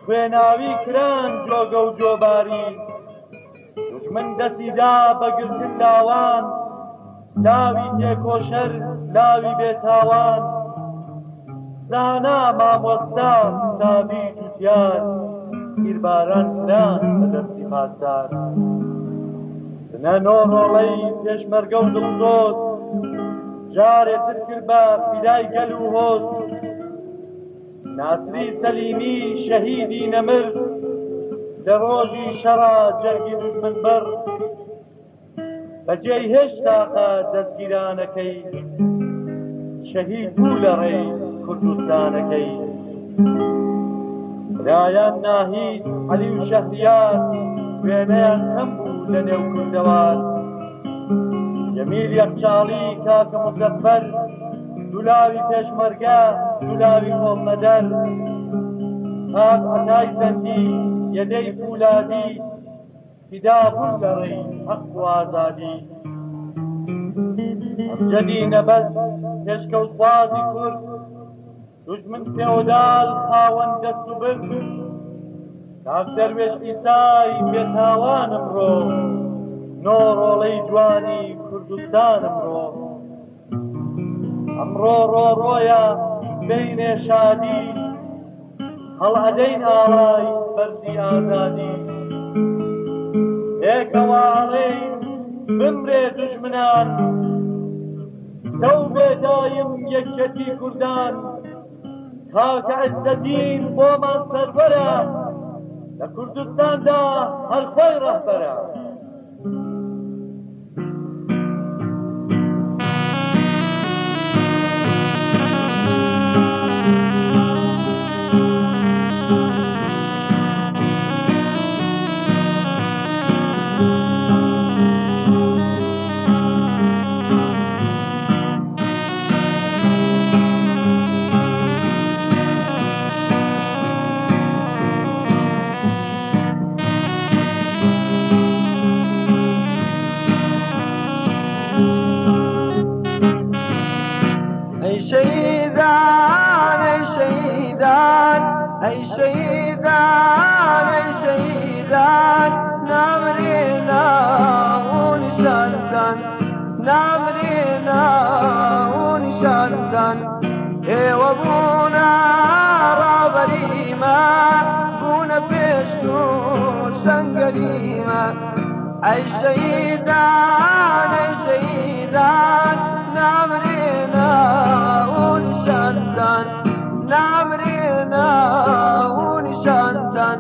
Speaker 3: خوێناوی کران جۆگە و جۆباری دوژمن دەستیدا بەگرتن لاوان لاوی تێکۆشەر لاوی بێتاوان زانا مامۆستا ساوی جوتیار گیرباران کران بە دەستی خاستار نە نۆڕۆڵەی پێشمەرگە و دڵدۆست جارێتر کرد بە فیدای گەل و هۆست ناسری سەلیمی شەهیدی نەمرد لە ڕۆژی شەڕا جەرگی دوژمن بەر بەجێی هێشتاقە دەستگیرانەکەی شەهید بوو لە ڕێی کوردستانەکەی برایان ناهید عەلی و شەهریار وێنەیان کەم بوو لە نێو کوردەوار جەمیل یەخچاڵی کاکە مزەفەر دوولاوی پێشمەرگە دوولاوی خۆمەدەر کاک عەتای زەندی یەدەی پولادی فیدا بوون لە ڕێی حەق و ئازادی ئەمجەدی نەبەست پێشکەوتوازی کورد دوژمن فێودال خاوەن دەست و برد کاک دەروێش ئیسای بێتاوان ئەمڕۆ نۆڕۆڵەی جوانی کوردستان ئەمڕۆ ڕۆڕۆیە بینێ شادی هەڵئەدەین ئاڵای بەرزی ئازادی ئێکەواڵێین بمرێ دوژمنان دەو بێدایم یەکەتی کوردان کاکە عەزەدین بۆمان سەربەرە لە کوردستاندا هەر خۆی ڕەهبەرە
Speaker 4: أي شهيدان أي شهيدان نامرنا ونشانتان نامرنا ونشانتان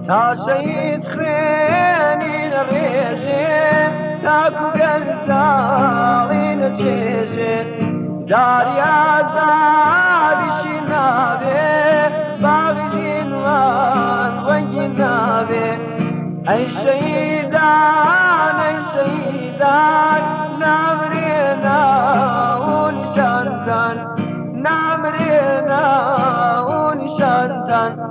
Speaker 4: تا شهيد خريني الريجي تاكو قلتالين تشيشي داري عزادي شنابي باغي جنوان وينابي أي شهيدان أي شهيدان نامرنا ونشانتان نامرنا ونشانتان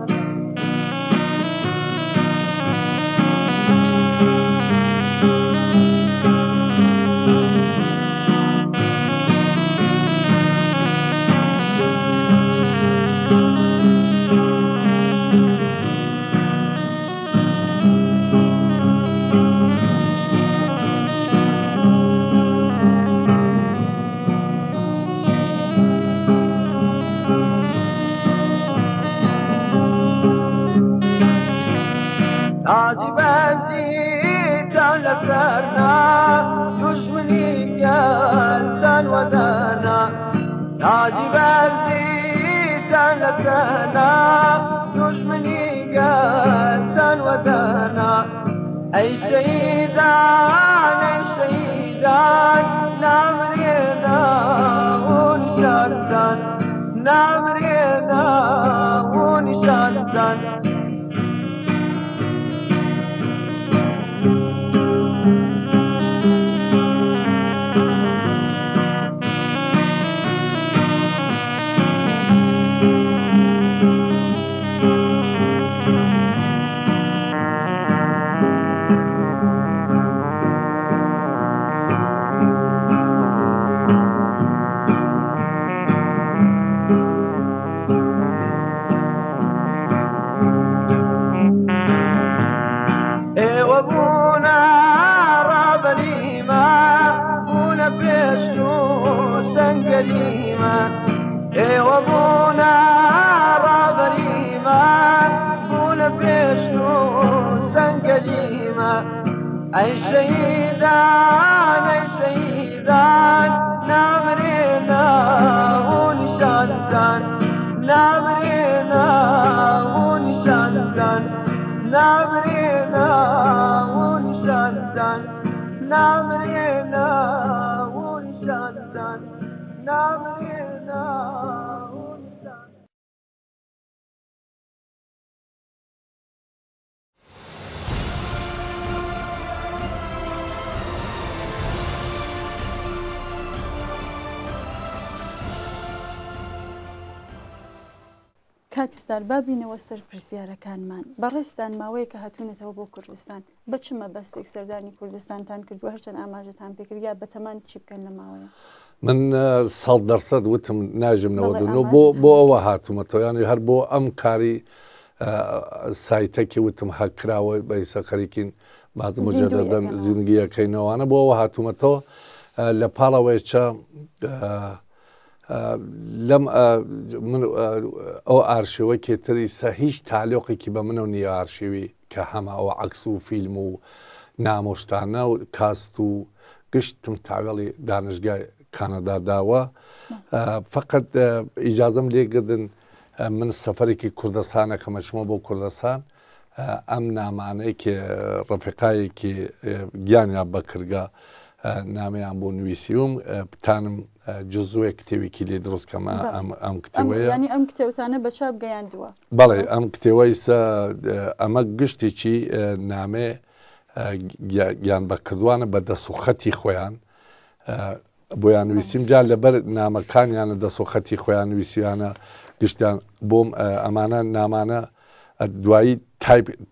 Speaker 4: تاجی بەزیتان لەسەرنا دوژمنی گەلتان وەدەنا تاجی بەزیتان لەسەرنا دوژمنی گەلتان وەدەنا ئەی شەهیدان ئەی شەهیدان نامرێنا و نیشانتان نامرێنا و نیشانتان ئەی شەهیدان نامرێنا و نیشانتان نامرێنا و نیشانتان نامرێنا و نیشانتان نامرێنا و نیشانتان نامرێنا و نیشانتان
Speaker 1: کاکستار بابینەوە سەر پرسیارەکانمان بەڕێستان ماوەیە کە هاتوونەتەوە بۆ کوردستان بەچمە بەستێک سەردانی کوردستانتان کردووە هەرچەند ئاماژەتان پێکردیا بەتەمان چی بکەن لە ماوەیە
Speaker 2: من 100% وتم ناژمنەوە دونۆ بۆ ئەوە هاتوومەتەوە یانی هەر بۆ ئەم کاری سایتەکی وتم هەکراوە بە ئیسە خەریکین باز مجددەن زیندگیەکەینەوەوانە بۆ ئەوە هاتوومەتەوە لە پاڵەوەیچە لەم ئەو ئارشیوە کێتریسە هیچ تاالۆقێکی بە منە نیە ئارشیوی کە هەمە ئەوە عکس و فیلم و نامۆشتانە و کاست و گشتم تاگەڵی دانشگای کانەدا داوە فقط ئیجازەم لێگردن من سەفەرێکی کوردستانە کە مەچمە بۆ کوردستان ئەم نامانەی کە ڕەفیقایەکی گیانیان بەکرگە نامیان بۆ نوویسیوم بتانم جزوێ کتێوێکی لێ دروستکەمە ئەم کتێوەیە
Speaker 1: ینی ئەم کتێوتانە بە چاپ گەیاندووە
Speaker 2: بەڵێ ئەم کتێوەی ئەمە گشتێکی نامێ گیان بەکردوانە بە دەسوخەتی خۆیان بۆیان نوویسیم جا لەبەر نامەکانیانە دەسوخەتی خۆیان نوویسیانە گشتیان بۆم ئەمانە نامانە دوایی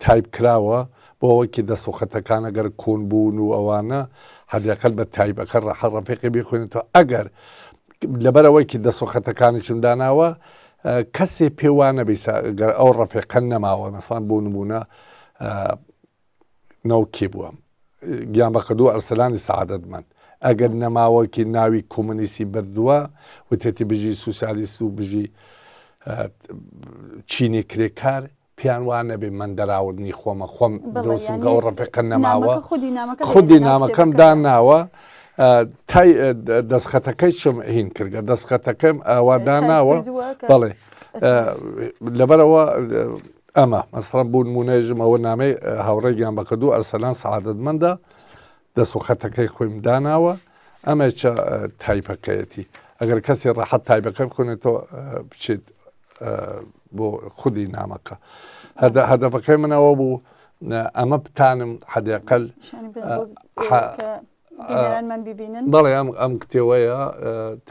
Speaker 2: تایپ کراوە بۆ ئەوەکی دەسوخەتەکانە گەر کۆن بوون و ئەوانە حداقل بە تایبەکە ڕەفیقی بخوێنێتەوە ئەگەر لەبەرەوەیکی دەسوخەتەکانیشم داناوە کەسێ پێوانە گەر ئەو ڕەفیقەن نەماوە مەسڵان بۆ نمونە ناوکێ بووە گیان بەکردووە ئەرسەلانی سەعادەتمەند ئەگەر نەماوەکی ناوی کۆمونیستی بردووە وتێتی بژی سوسیالیست و بژی چینی کرێکار پیان وانە بێ من دەراوردنی خۆمە خۆم دۆسمگە ئەو ڕەفیقە نەماوە خودی نامەکەم داناوە تای دەستخەتەکەی چم هین کردگە دەستخەتەکەم ئاوا داناوە بەڵێ لەبەرەوە ئەمە مەسڵەن بوو نمونەژم ئەوە نامەی هاوڕێگیان بەکردوو ئەرسەلان سەعادەتمەندە دەسوخەتەکەی خۆیم داناوە ئەمەچە تایپەکەیەتی ئەگەر کەسی ڕەحەت تایبەکە بخوێنێتەوە بچێت بۆ خودی نامەکە هەدەفەکەی منەوە بوو ئەمە بتانم حداقل بەڵێ ئەم کتێوەیە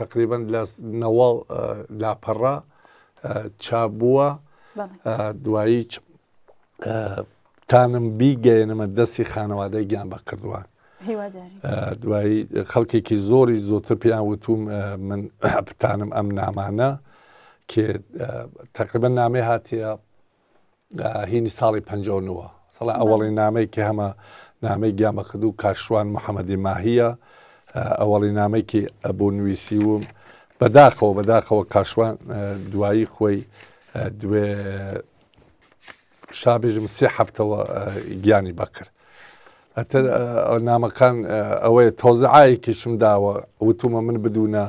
Speaker 2: تقریبان لە نەوەڵ لاپەڕە چاپ بووە دوایی تانم بیگەێنمە دەستی خانەوادەی گیان بەکردووان دوایی خەڵکێکی زۆری زۆرتر پێیان وتوم من بتانم ئەم نامانە کە تقریبا نامێ هاتیە هینی ساڵی 59 ساڵی ئەوەڵی نامەی کە هەمە نامەی گیان بەکردوو کاشوان محەممەدی ماهیە ئەوەڵی نامێکی ئەبوو نوویسیوم بەداخەوە کاشوان دوایی خۆی دوێ شابێژم 3 هەفتەوە گیانی بەکرد. ئەتر نامەکان ئەوەیە تۆزعایەکیشم داوە وتومە من بدوونە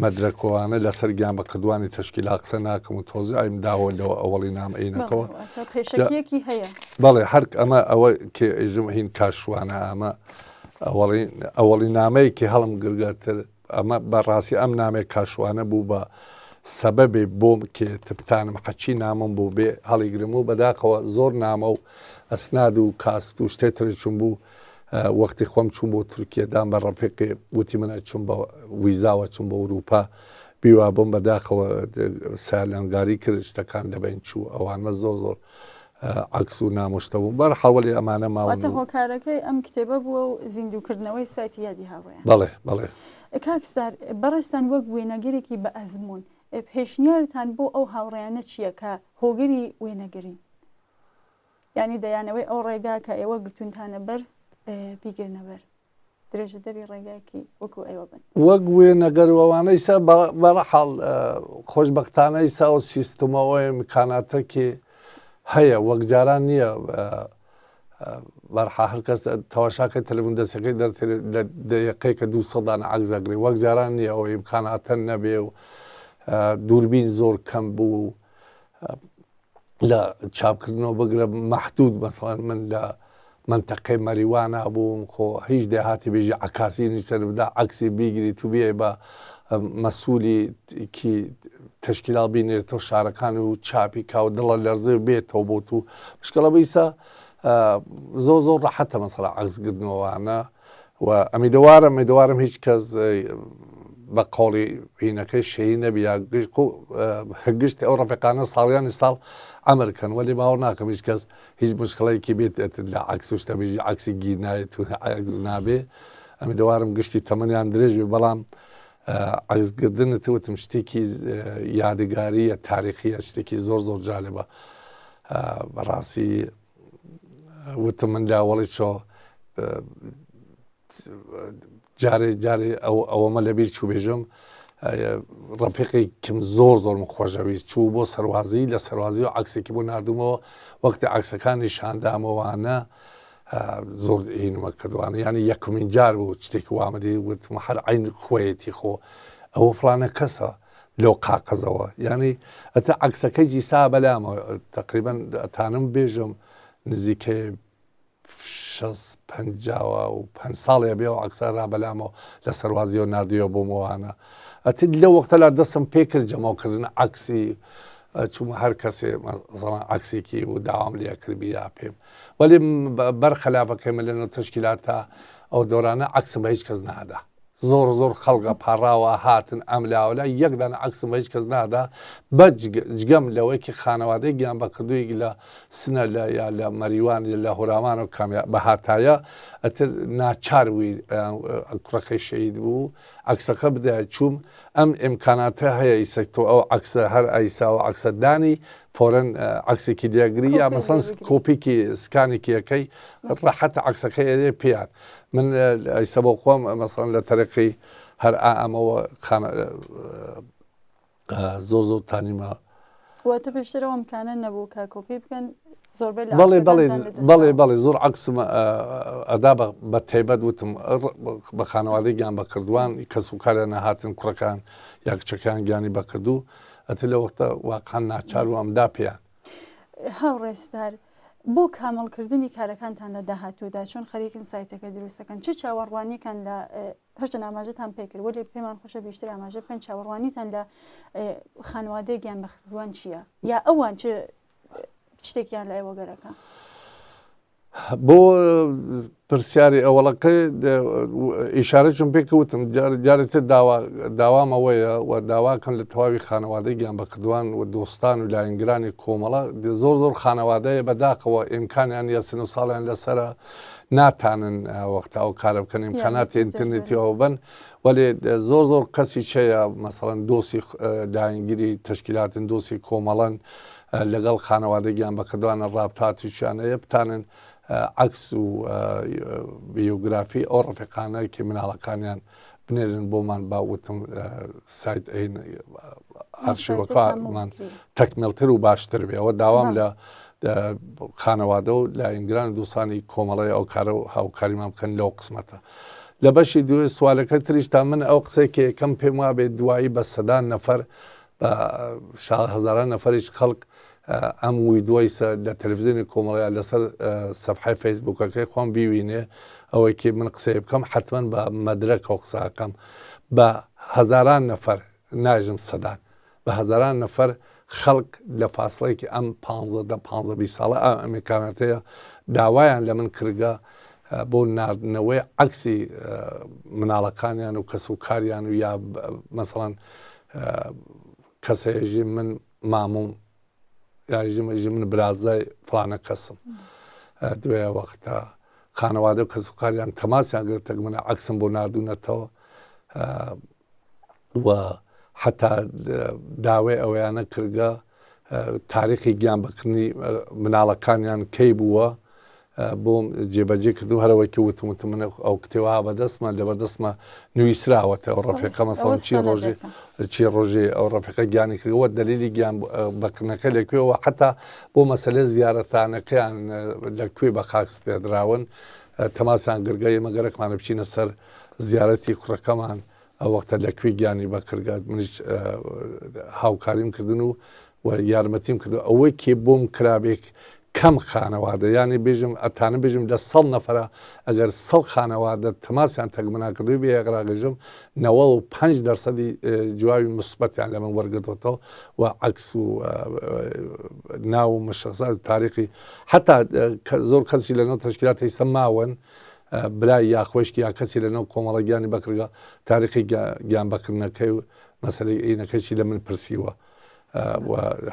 Speaker 2: مەدرەکۆوانە لەسەر گیان بە کردوانی تەشکیلا قسە ناکەم و تۆزعیم داوە لەوە ئەوەڵی نامعینەکەەوە
Speaker 1: پێشەکیەکی هەیە
Speaker 2: بەڵێ هەر ئەمە ئەوە کێ ئێژم هین کاشوانە ئەمە ئەوەڵی نامەیەکی هەڵم گرگەتر ئەمە بەڕاستی ئەم نامێک کاشوانە بوو بە سەبەبێ بۆم کێ تبتانم حەچی نامم بوو بێ هەڵیگرم و بەداقەوە زۆر نامە و ئەسناد و کاست و شتێترچم بوو وەختی خۆم چوون بۆ تورکیەدان بە ڕەفیقی وتی منە چوم بە ویزاوە چوم بە ئەوروپا بیوا بۆم بەداخەوە سالەنگاری کرد شتەکان دەبین چوو ئەوانە زۆر زۆر عکس و نامۆشتەبوو بەر حەوەڵی ئەمانە
Speaker 1: ماوەتە هۆکارەکەی ئەم کتێبە بووە و زیندووکردنەوەی سایتی یادی هاوەیە
Speaker 2: بەڵێ بەڵێ
Speaker 1: کاکستار بەڕێستان وەک وێنەگەرێکی بە ئەزمون پێشنیارتان بۆ ئەو هاوڕێیانە چییە کە هۆگەری وێنەگەرین ینی دەیانەوەی ئەو ڕێگا کە ئێوە گرتوونتانە بەر بیگرنەبەر درێژە دەبی ڕێگایکی وەکو ئێوە بن
Speaker 2: وەک وێنەگەروەوانەی سا بەڕەحاڵ خۆشببختانەی سا و سیستمەوەی میکاناتەکی هەیە وەک جاران نییە بەرحا هەر کەس تەواشاکە تەلەڤۆن دەستەکەی لە دەیەقەیەکە 200 عەکسەگری وەک جاران نییە ئەوەی امکاناتە نەبێ و دووربین زۆر کەم بوو لە چاپکردنەوە بگرە مەحدود مەسەڵەن من لە منتەقەی مەریوانە بووم خۆ هیچ دێهاتی بێژی عکاسینی سەر بدا عکسی بیگری تو بێ بە مەسوولی تشکیلال بینێتەوە شارەکان و چاپی کا و دڵە لەرزێ بێتەوە بۆ تو شکڵە بیسا زۆر زۆر ڕەحەتە مەسەڵە عکسکردنەوەوانە و ئەمیدەوارم هیچ کەس بە قۆڵی هینەکەی شەهی نەبی یا گشتی ئەو ڕەفیقانە ساڵیانی ساڵ ئەمرکەن وەلی باوەڕ ناکەم هیچ کەس هیچ مشکڵەیەکی بێت لە عکس و شتە بێژی عکسی گیرنایەت و عکس نابێ ئەمیدەوارم گشتی تەمەنیان درێژ بێ بەڵام عکسکردنت وتم شتێکی یادگاریە تاریخیە شتێکی زۆر زۆر جالبە بەڕاستی وتم من لاوەڵی چۆ جارێ ئەوەمە لەبیر چوو بێژم ڕەفیقی کم زۆر زۆرم خۆشەویست چوو بۆ سەروازی لە سەروازی و عکسێکی بۆ نردومەوە وەختی عکسەکانی شاندامەوانە زۆر هینمە کردوانە ینی یەکمین جار بوو شتێکی وامەدی وتم هەر عین خۆیەتی خۆ ئەوە فلانە کەسە لەو قاقەزەوە ینی ئەتە عکسەکەی جیسا بەلامە تقریبان ئەتانم بێژم نزیکەی 50 و 5 ساڵێ بێ و عکسە ڕابەلامەوە لە سەروازیەوە نردووە بۆمەوانە ئەتی لەو وەختە لا دەستم پێکرد جەماوکردن عکسی چوومە هەر کەسێ زەڵان عکسێکی و داوام لێ کردبی یا پێم وەلی بەرخەلافەکەمە لەنەوە تشکیلاتە ئەو دۆرانە عکسم بە هیچ کەس نادا زۆر زۆر خەڵگە پاڕاوە هاتن ئەم لاوەلا یەکدان عکسم بە هیچ کەس نادا بە جگەم لەوەیەکی خانەوادەی گیان بە کردوویەکی لە سنە یا لە مەریوان لە هۆرامان و بە هاتایە ئەتر ناچاروی کوڕەکەی شەید بوو عکسەکە بدە چووم ئەم ئیمکاناتە هەیە ئیسەکتۆ ئەو عکسە هەر ئایسا و عکسەدانی فۆرەن عکسێکی دیاگری یا مەسەڵەن کۆپێکی سکانێکی یەکەی ڕەحەتە عکسەکەی ئێدێ پێیان من ئەیسە بۆ خۆم مەسەڵەن لە تەرەقی هەر ئەمەوە زۆر زۆر تانیمە
Speaker 1: واتە پێشترەوە ئەمکانە نەبوو کە کۆپی بکەن زۆربەی
Speaker 2: بەڵێ زۆر عکسم ئەدا بە تایبەت وتم بە خانەوادەی گیان بە کردوان کەس و کارە نەهاتن کوڕەکان یا کچەکان گیانی بە کردو ئەتە لە وەختە واقعان ناچار و ئەمدا پێیان
Speaker 1: هاوڕێستار بۆ کامەڵکردنی کارەکانتان لە داهاتوودا چۆن خەریکن سایتەکە دروستەکەن چه چاوەڕوانیکان لە هەشتن ئاماژەتان پێکرد وەلی پێمان خۆشە بیشتر ئاماژە بکەن چاوەڕوانیتان لە خانەوادەی گیان بە کردوان چییە یا ئەوان چ شتێکیان لە ئێوە گەرەکە
Speaker 2: بۆ پرسیاری ئەوەڵەکە ئیشارەچم پێکەوتم جارێتتر داوامەوەیە و داواکەن لە تەواوی خانەوادەی گیان بە کردوان و دۆستان و لاینگرانی کۆمەڵە زۆر زۆر خانەوادەیە بەداقەوە ئیمکانیان یا سن و ساڵیان لەسرە ناتانن وەختا ئەو کارە بکەن ئیمکاناتی ئینترنێتیەوە بن وەێ زۆر زۆر کەسی چەیە مەسەڵەن دۆسی لاینگیری تشکیلاتن دۆسی کۆمەڵەن لەگەڵ خانەوادەگیان بە کردوانە ڕابتاتیشیانەیە بتانن عکس و بیۆگرافی ئەو ڕەفیقانەیەکی مناڵەکانیان بنێرن بۆمان باوتم سایت ئەرشیوەکانمان تەکمیلتر و باشتر بێ ئەوە داوام لە خانەوادە و لایەنگران دووسانی کۆمەڵی ئەو کارە و هاوکاریمان بکەن لەو قسمەتە. لە بەشی دوێ سوالەکە تریشتا من ئەو قسێکی یەکەم پێم وابێت دوایی بە سەدان نەفەر بە هەزاران نەفەریش خەڵک ئەم وی دوای لە تەلەڤیزیۆنی کۆمەڵیان لەسەر سەفحەی فەیسبووکەکەی خۆم بیوینێ ئەوەیکی من قسەی بکەم حتمما بە مەدرەکەوە قساکەم بە هەزاران نەفەر ناژم سەدان بە هەزاران نەفەر خەڵک لە فاصلەیەکی ئەم 15 ساڵە ئەمریکانەتەیە داوایان لە من کردگە بۆ ناردنەوەی عەکسی مناڵەکانیان و کەسوکاریان و یا مەسەڵەن کەسێژی من مامۆم یاژی من برازای فلانە کەسم دوێ وەختە خانەوادە و کەسوکاریان تەماسیان گرتە منە عەکسم بۆ نردوونەتەوە و حتا داوای ئەوەیانە کردگە تاریخی گیانبکردنی مناڵەکانیان کەی بووە بۆم جێبەجێ کردو هەرەوەیکی وتم من ئەو کتێوە بەدەستمە لەبەردەستمە نوویسراوەتە ئەو ڕەفیقە مەسەڵەن چی ڕۆژێ ئەو ڕەفیقە گیانی کردەوە دلیلی گیان بەکردنەکە لەکوێەوە حتا بۆ مەسەلەی زیارەتانەکەیان لەکوێ بە خاکس پێدراون تەماسیان گرگە ئێمەگەرەکمانە بچینە سەر زیارەتی کوڕەکەمان ئەو وەختە لەکوێ گیانی بەکردگات منیش هاوکاریم کردن و یارمەتیم کردو ئەوەی کێ بۆم کرابێک کەم خانەوادە ینی بێژم ئەتانە بێژم لە 100 نەفرە ئەگەر 100 خانەوادە تەماسیان تەگمناکردوی بێ ئەغراگەژم 95% جوابی مثبەتیان لە من وەرگرتەوە و عەکس و ناو و مەشەخصات تاریخی حتا زۆر کەسی لەنەوە تەشکیلات هەیسە ماوەن برای یاخۆشکی یا کەسی لەنەو کۆمەڵە گیانی بەکرگە تاریخی گیان بەکردنەکەی و مەسەلەی عینەکەشی لە من پرسیوە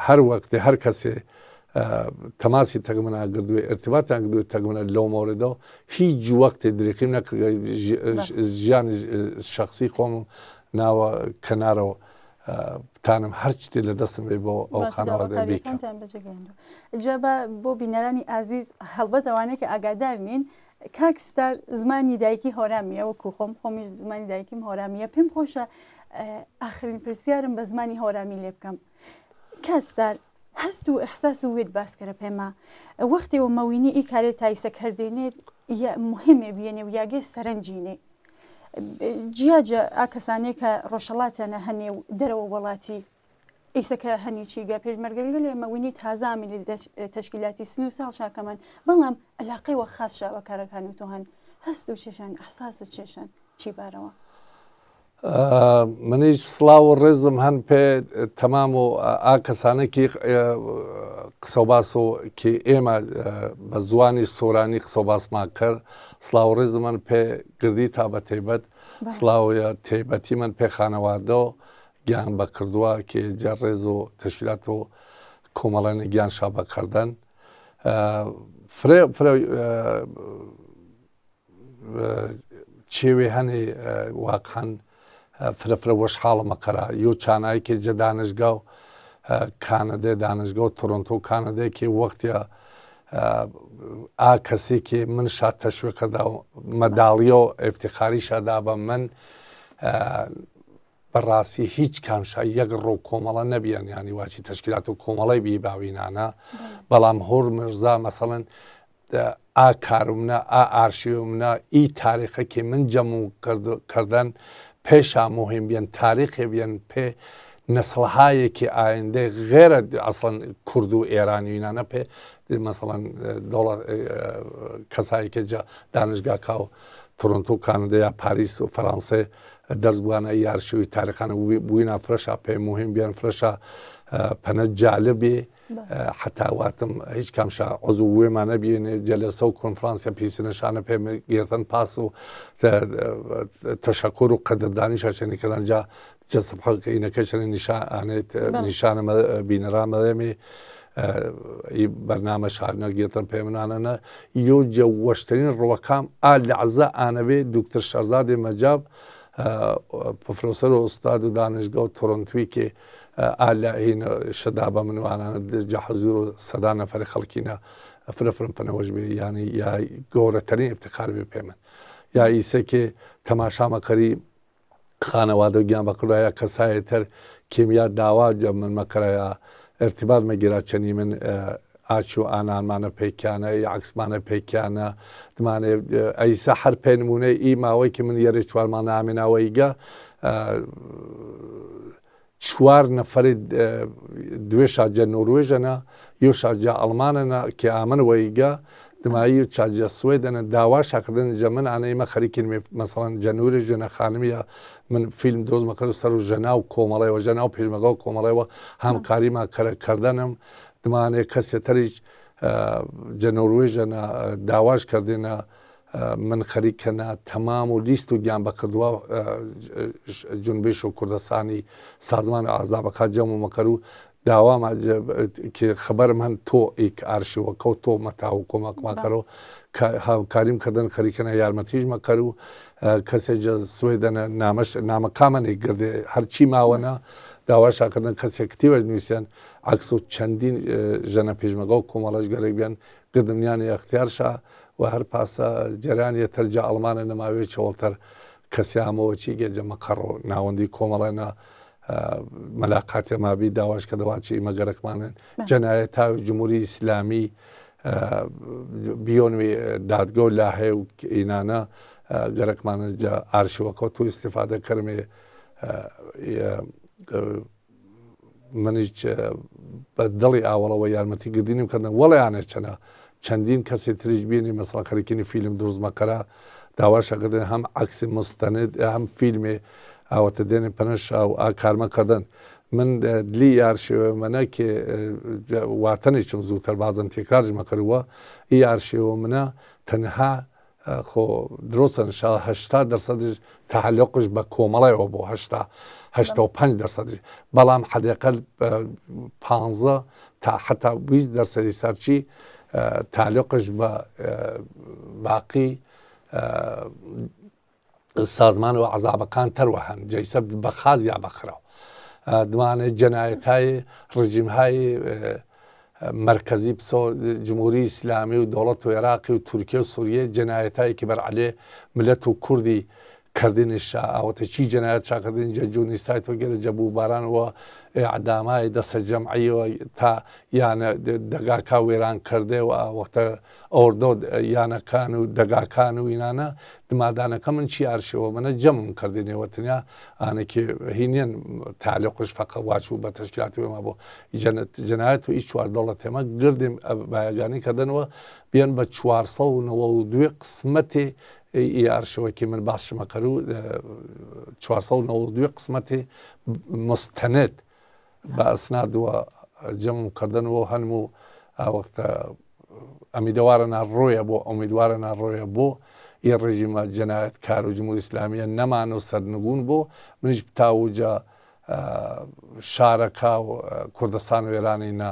Speaker 2: هەر وەکتی هەر کەسێ تەماسی تەگمنا گردووی ارتباطیان کردووی تەگمنە لەو مۆردەوە هیچ وەکتی درێقیم نەکرد ژیانی شخصی خۆم ناوە کەنارەوە تانم هەر شتێ لە دەستم بێ بۆ ئەو خانەوادە بیکەم.
Speaker 1: جا بۆ بینەرانی ئازیز هەڵبەت ئەوانەیە کە ئاگادار نین کاکستار زمانی دایکی هۆرامیە وەکو خۆمیش زمانی دایکیم هۆرامیە پێم خۆشە ئاخرین پرسیارم بە زمانی هۆرامی لێ بکەم. کاستار هەست و ئەحساس و وێت باسکەرە پێما وەختێەوە مەوینی ئی کارێت تایسە کردێنێت مهمێ بێنێ و یاگێ سەرنجینێ جیاجە ئاکەسانەیە کە ڕۆژەڵاتیانە هەنێ و دەرەوە وڵاتی ئیسەکە هەنی چیگە پێشمەرگەلگە لێ مەوینی تازامی لە تەشکیلاتی سن و ساڵ شاکەمان بەڵام علاقەیەوە خاص شاوەکارەکان و تۆ هەن هەست و چێشان ئەحساسە چێشان چی بارەوە
Speaker 2: منیش سڵاو و ڕێزم هەن پێ تەمام و ئاکەسانێکی قسەباس و کە ئێمە بە زوانی سۆرانی قسەباسمان کرد سڵاو ڕێزم من پێ گردی تا بە تایبەت سڵاوە تایبەتی من پێ خانەوادەوە گیان بەکردووە کە جەڕێز و تەشکیلات و کۆمەڵێنە گیان شابەکردن چێوێ هەنێ واقعەن فرەفرە وەش حاڵەمەکەرا یۆ چانایکێ جە دانشگا و کانەدە دانشگا و تۆرۆنتۆ و کانەدەیەکی وەختە ئا کەسێکی من شاد تەشوێکەدا و مەداڵیە و ئفتیخاری شادا بە من بەڕاستی هیچ کامشا یەک ڕۆ کۆمەڵە نەبیان ینی واچی تەشکیلات و کۆمەڵی بی باوینانە بەڵام هۆر مرزا مەسەڵەن ئا کارمنە ئا ئارشیومنە ئی تاریخەکی من جەمع کردن پێشا مهم بیان تاریخی بیان پێ نسلهایەکی ئایندەی غێرە ئەسڵەن کورد و ئێرانیینانە پێ مەسەڵەن دەوڵەت کەسایەکە دانشگاکە و تۆرۆنتۆ و کانەدە یا پاریس و فەڕەنسێ دەرز بووانە یارشەوی تاریخانە بووینە فرەشە پێ مهم بیان فرەشە پەنە جالبێ حتا واتم هیچ کامشا عزو وێمانە بێنێ جەلەسە و کۆنفرانسیە پیسنەشانە پێ گرتن پاس و تەشەکر و قەدردانی شەچەنیکردن جا جەسەبحەکەینەکە چەنی نیشانێت نیشانە بینەرامەدەمێ بەرنامە شارنە گرتن پێمنانەنە یۆ جەوەشترین ڕوەکام ئا لەعزە ئانەبێ دوکتر شەرزادێ مەجاب پرۆفسەر و ئوستاد و دانشگا و تۆرۆنتوی کێ ئالە هین شەدا بە منوانانە جا حەزور و سەدا نەفەری خەڵکینە فرەفرم پەنەوەش بێ ینی یا گەورەترین افتخار بێ پێ من یا ئیسەکێ تەماشامەکەری خانەوادە و گیان بەکڕایە کەسایەتر کیمیا داوا جە من مەکەرەیە ارتباط مەگیرا چەنی من ئاچ و ئانانمانە پێکیانە عکسمانە پێکیانە دمانێ ئەیسا هەر پێنمونەی ئی ماوەیەکی من یێرە چوارمان نامێناوەیگە چوار نەفەری دوێ شاجە نۆروێژەنە یۆ شاجە ئەڵمانەنە کە ئامنەوەیگە دمایی و چاجە سوێدەنە داواشاکردن جە من ئانەیمە خەریکین مەسەڵەن جەنووری ژێنە خانمیە من فیلم دۆزمەکە و سەر و ژەنا و کۆمەڵەیەوە ژەنا و پێشمەگە و کۆمەڵەوە هەمکاریما کردنم دمانێ کەسێتەریش جەنۆروێژەنە داواش کردێنە من خەریکەنە تەمام و لیست و گیان بەکردووە جونبش و کوردستانی سازمان ئازابەکە جەم و مەکەر و داوامە کە خبرم هەن تۆ ئیک ئارشیوە کەوت تۆ مەتا و کۆمەکماکەرەوە هاوکاریم کردن خەریکەنە یارمەتیش مەکەر و کەسێکجە سوێدەنە نامەکامەنێ گردێ هەرچی ماوەنە داواشاکردن کەسێک کتیبەش نووسیان عکس و چەندین ژەنە پێشمەگە و کۆمەڵەش گەرەک بیان گردنیانی اختیارشا و هەر پاسە جەرانی تەرجە ئەڵمانە نەماوێ چۆڵتەر کەسیامەوە چی گێجە مەقەڕ و ناوەندی کۆمەڵێنە مەلاقاتی مابی داواش کە دەواچی مەگەرەکمانن جەنایەت تا جمهوری ئیسلامی بیۆنوی دادگە و لاهەیە و ئینانە گەرەکمانە ئارشیوەکە و تو ئیسیفادە کەرمێ منیش بە دڵی ئاوەڵەوە یارمەتی گردینیم کردن وەڵیانە چەنە چەندین کەسی تریش بینی مەسەڵەن خەریکینی فیلم دروستمەکەرە داواشەکردن هەم عکسی مستەند هەم فیلمێ ئاوەتە دێنێ پەنەش ئا کارمەکردن من دلی ئارشیوە منە کێ واتەنێکم زووتر بازم تێکارژ مەکردووە ئی ئارشیوە منە تەنها خۆ درۆستن 80% تەعەلقش بە کۆمەڵایەوە بۆ 85% بەڵام حەداقل 15 تا حتا 20% سەرچی تعلقش بە باقی سازمان و عەزابەکان تەروە هەن جەیسە بە خاز یا بەخراو دوانێت جەنایەتهای ڕژیمهای مرکزی جمهوری ئیسلامی و دەوڵەت و عێراقی و تورکیە و سووریە جەنایەتایەکی بەرعەلێ ملەت و کوردی کردنیشا ئەوەتە چی جەنایەت چاکردن جەجوونی سایت وەگەرە جەبوو بارانەوە ئەعدامای دەسە جەمعیەوە تا یانە دەگاکا وێران کردێ و وەختە ئۆردۆ یانەکان و دەگاکان و ئینانە دمادانەکە من چی ئارشەوە منە جەمم کردێنەوە تەنیا ئانێکی هینێن تعلقش فەقە واچوو بە تەشکیلاتی وێمە بۆ جەنایەت و هیچ چوار دەوڵەت تێمە گردیم بایەگانی کردنەوە بیان بە 492 قسمەتێ ئارشەوەکی من باشمەکەر و 492 قسمەتی مستەند بە ئەسنادوە جەمم کردنەوە هەنم و وەختە ئەمیدوارە ناڕۆیە بۆ ئەمیدوارە ناڕۆیە بۆ ئی ڕژیمە جەنایەت کار و جمهوری ئیسلامیە نەمان و سەرنگون بۆ منیش تاوجە شارەکە و کوردستان و ئێرانینە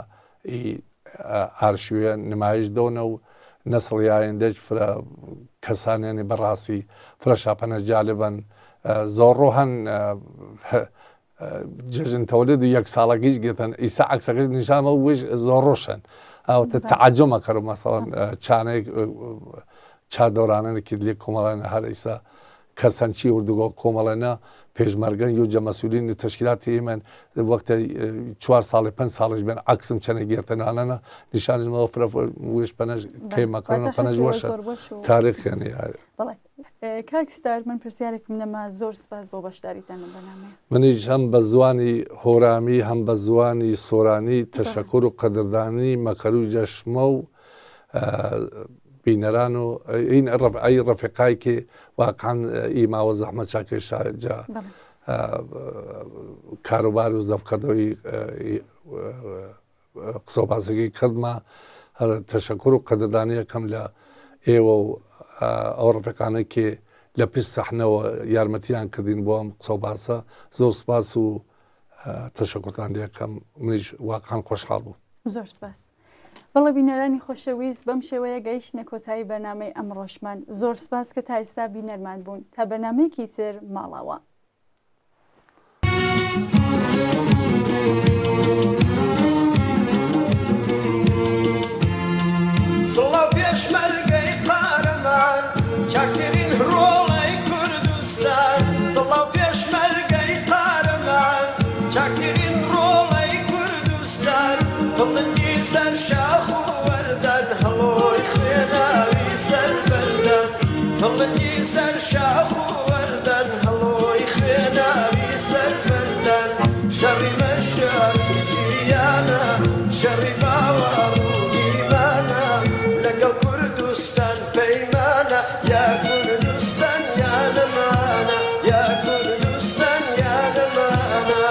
Speaker 2: ئارشیوە نمایش دۆنە و نسڵی ئایندەش فرە کەسانێنی بەڕاستی فرە شاپەنە جالبن زۆڕۆ هەن جژن تەولید و یەک ساڵەکەیش گێتن ئیسا عکسەکەش نیشانە وش زۆڕۆشن ئەوتە تەعەجەمە کەرە مەسەڵەن چانێک چادۆرانەنێکی لێ کۆمەڵێنە هەر ئیسا کەسەنچی وردوگۆ کۆمەڵێنە پێشمەرگەن و جەمەسوولینی تەشکیلاتی ئێمن وەختە 4 ساڵی 5 ساڵش بێن عکسم چەنە گێرتەنانەنە نیشانمەوە فرە وش پەنەژ کێمەکەن پەنەژ وەشە تاریخیانی
Speaker 1: کاکستار من پرسیارێکم نەما زۆر سپاس بۆ بەشداریتان لەم بەنامەیە
Speaker 2: منیش هەم بە زوانی هۆرامی هەم بە زوانی سۆرانی تەشەکر و قەدردانی مەکەر و جەشمە و بینەران و این ئەی ڕەفیقایکی واقعاً ئیماوە زەحمەت چاکێشاجا کاروبار و زەفکردەوەی قسەباسەکەی کردمە هەر تەشەکر و قەدردانی یەکەم لە ئێوە و ئەو ڕەفیقانێکی لە پیش سەحنەوە یارمەتیان کردین بۆ ئەم قسەباسە زۆر سپاس و تەشەکرتان یەکەم منیش واقعاً خۆشحاڵ بوو
Speaker 1: زۆر سپاس بەڵێ بینەرانی خۆشەویست بەم شێوەیە گەیشتنە کۆتایی بەرنامەی ئەمڕۆشمان زۆر سپاس کە تا ئێستا بینەرمان بوون تا بەرنامەیەکی تر ماڵەوە.
Speaker 4: سڵە پێشمەرگەی قارەمان چاکترین ڕۆڵەی کوردستان سڵە پێشمەرگەی قارەمان چاکترین ڕۆڵەی کوردستان بڵندی سەر شاخ و دڵنی سەر شاخ و وەردەن هەڵۆی خوێناوی سەر بەردەن شەڕی مەشاری ژیانە شەڕی باوەڕ و ئیمانە لەگەڵ کوردستان پەیمانە یا کوردستان یا نەمانە یا کوردستان یا نەمانە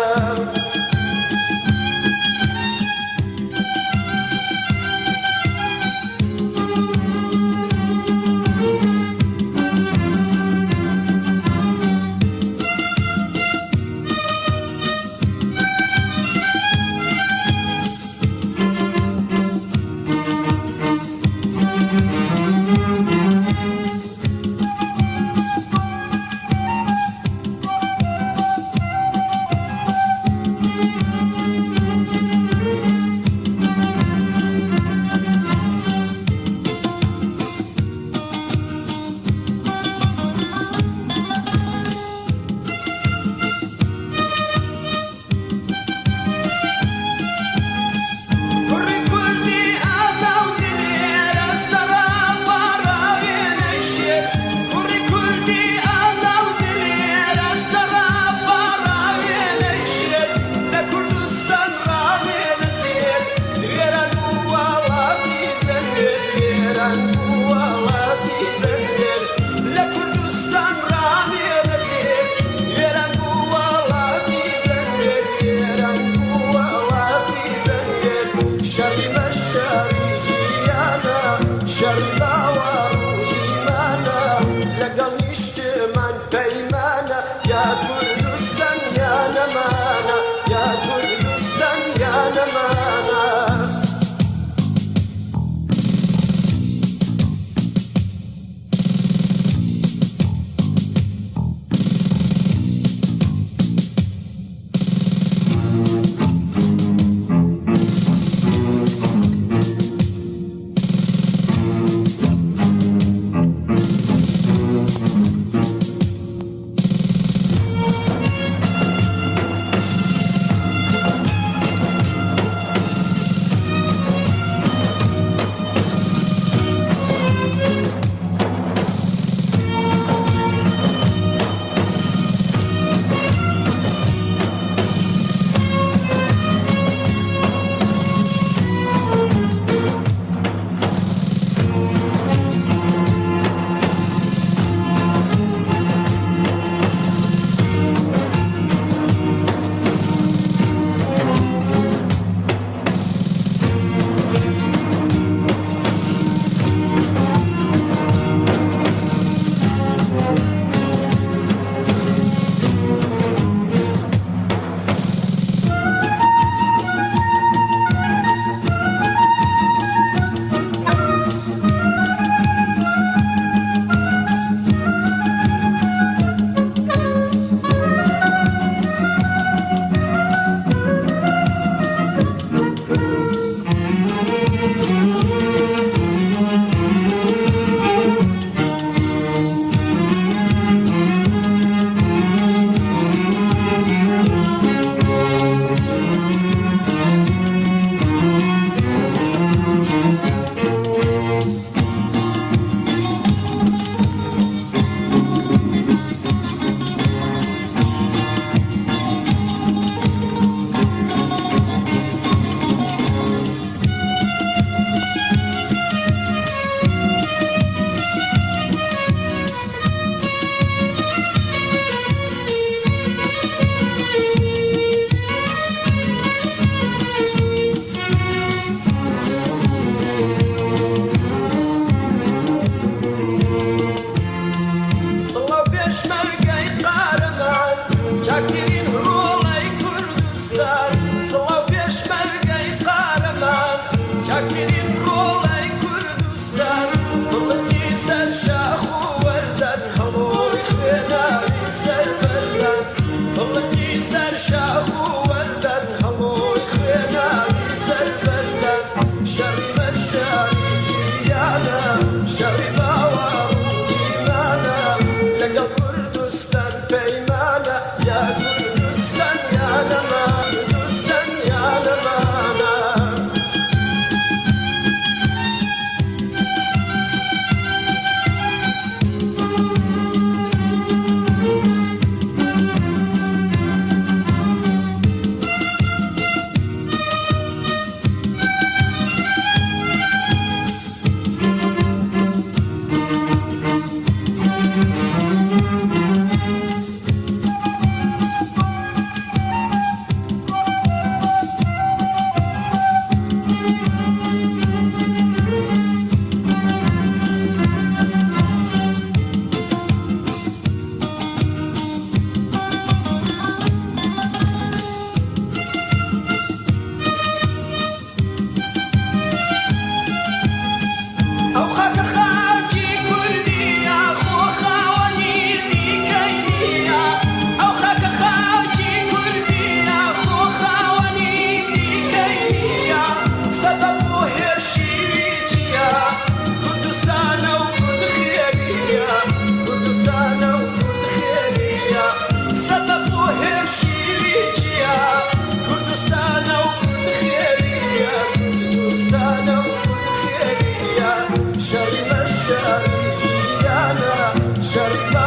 Speaker 4: شەڕی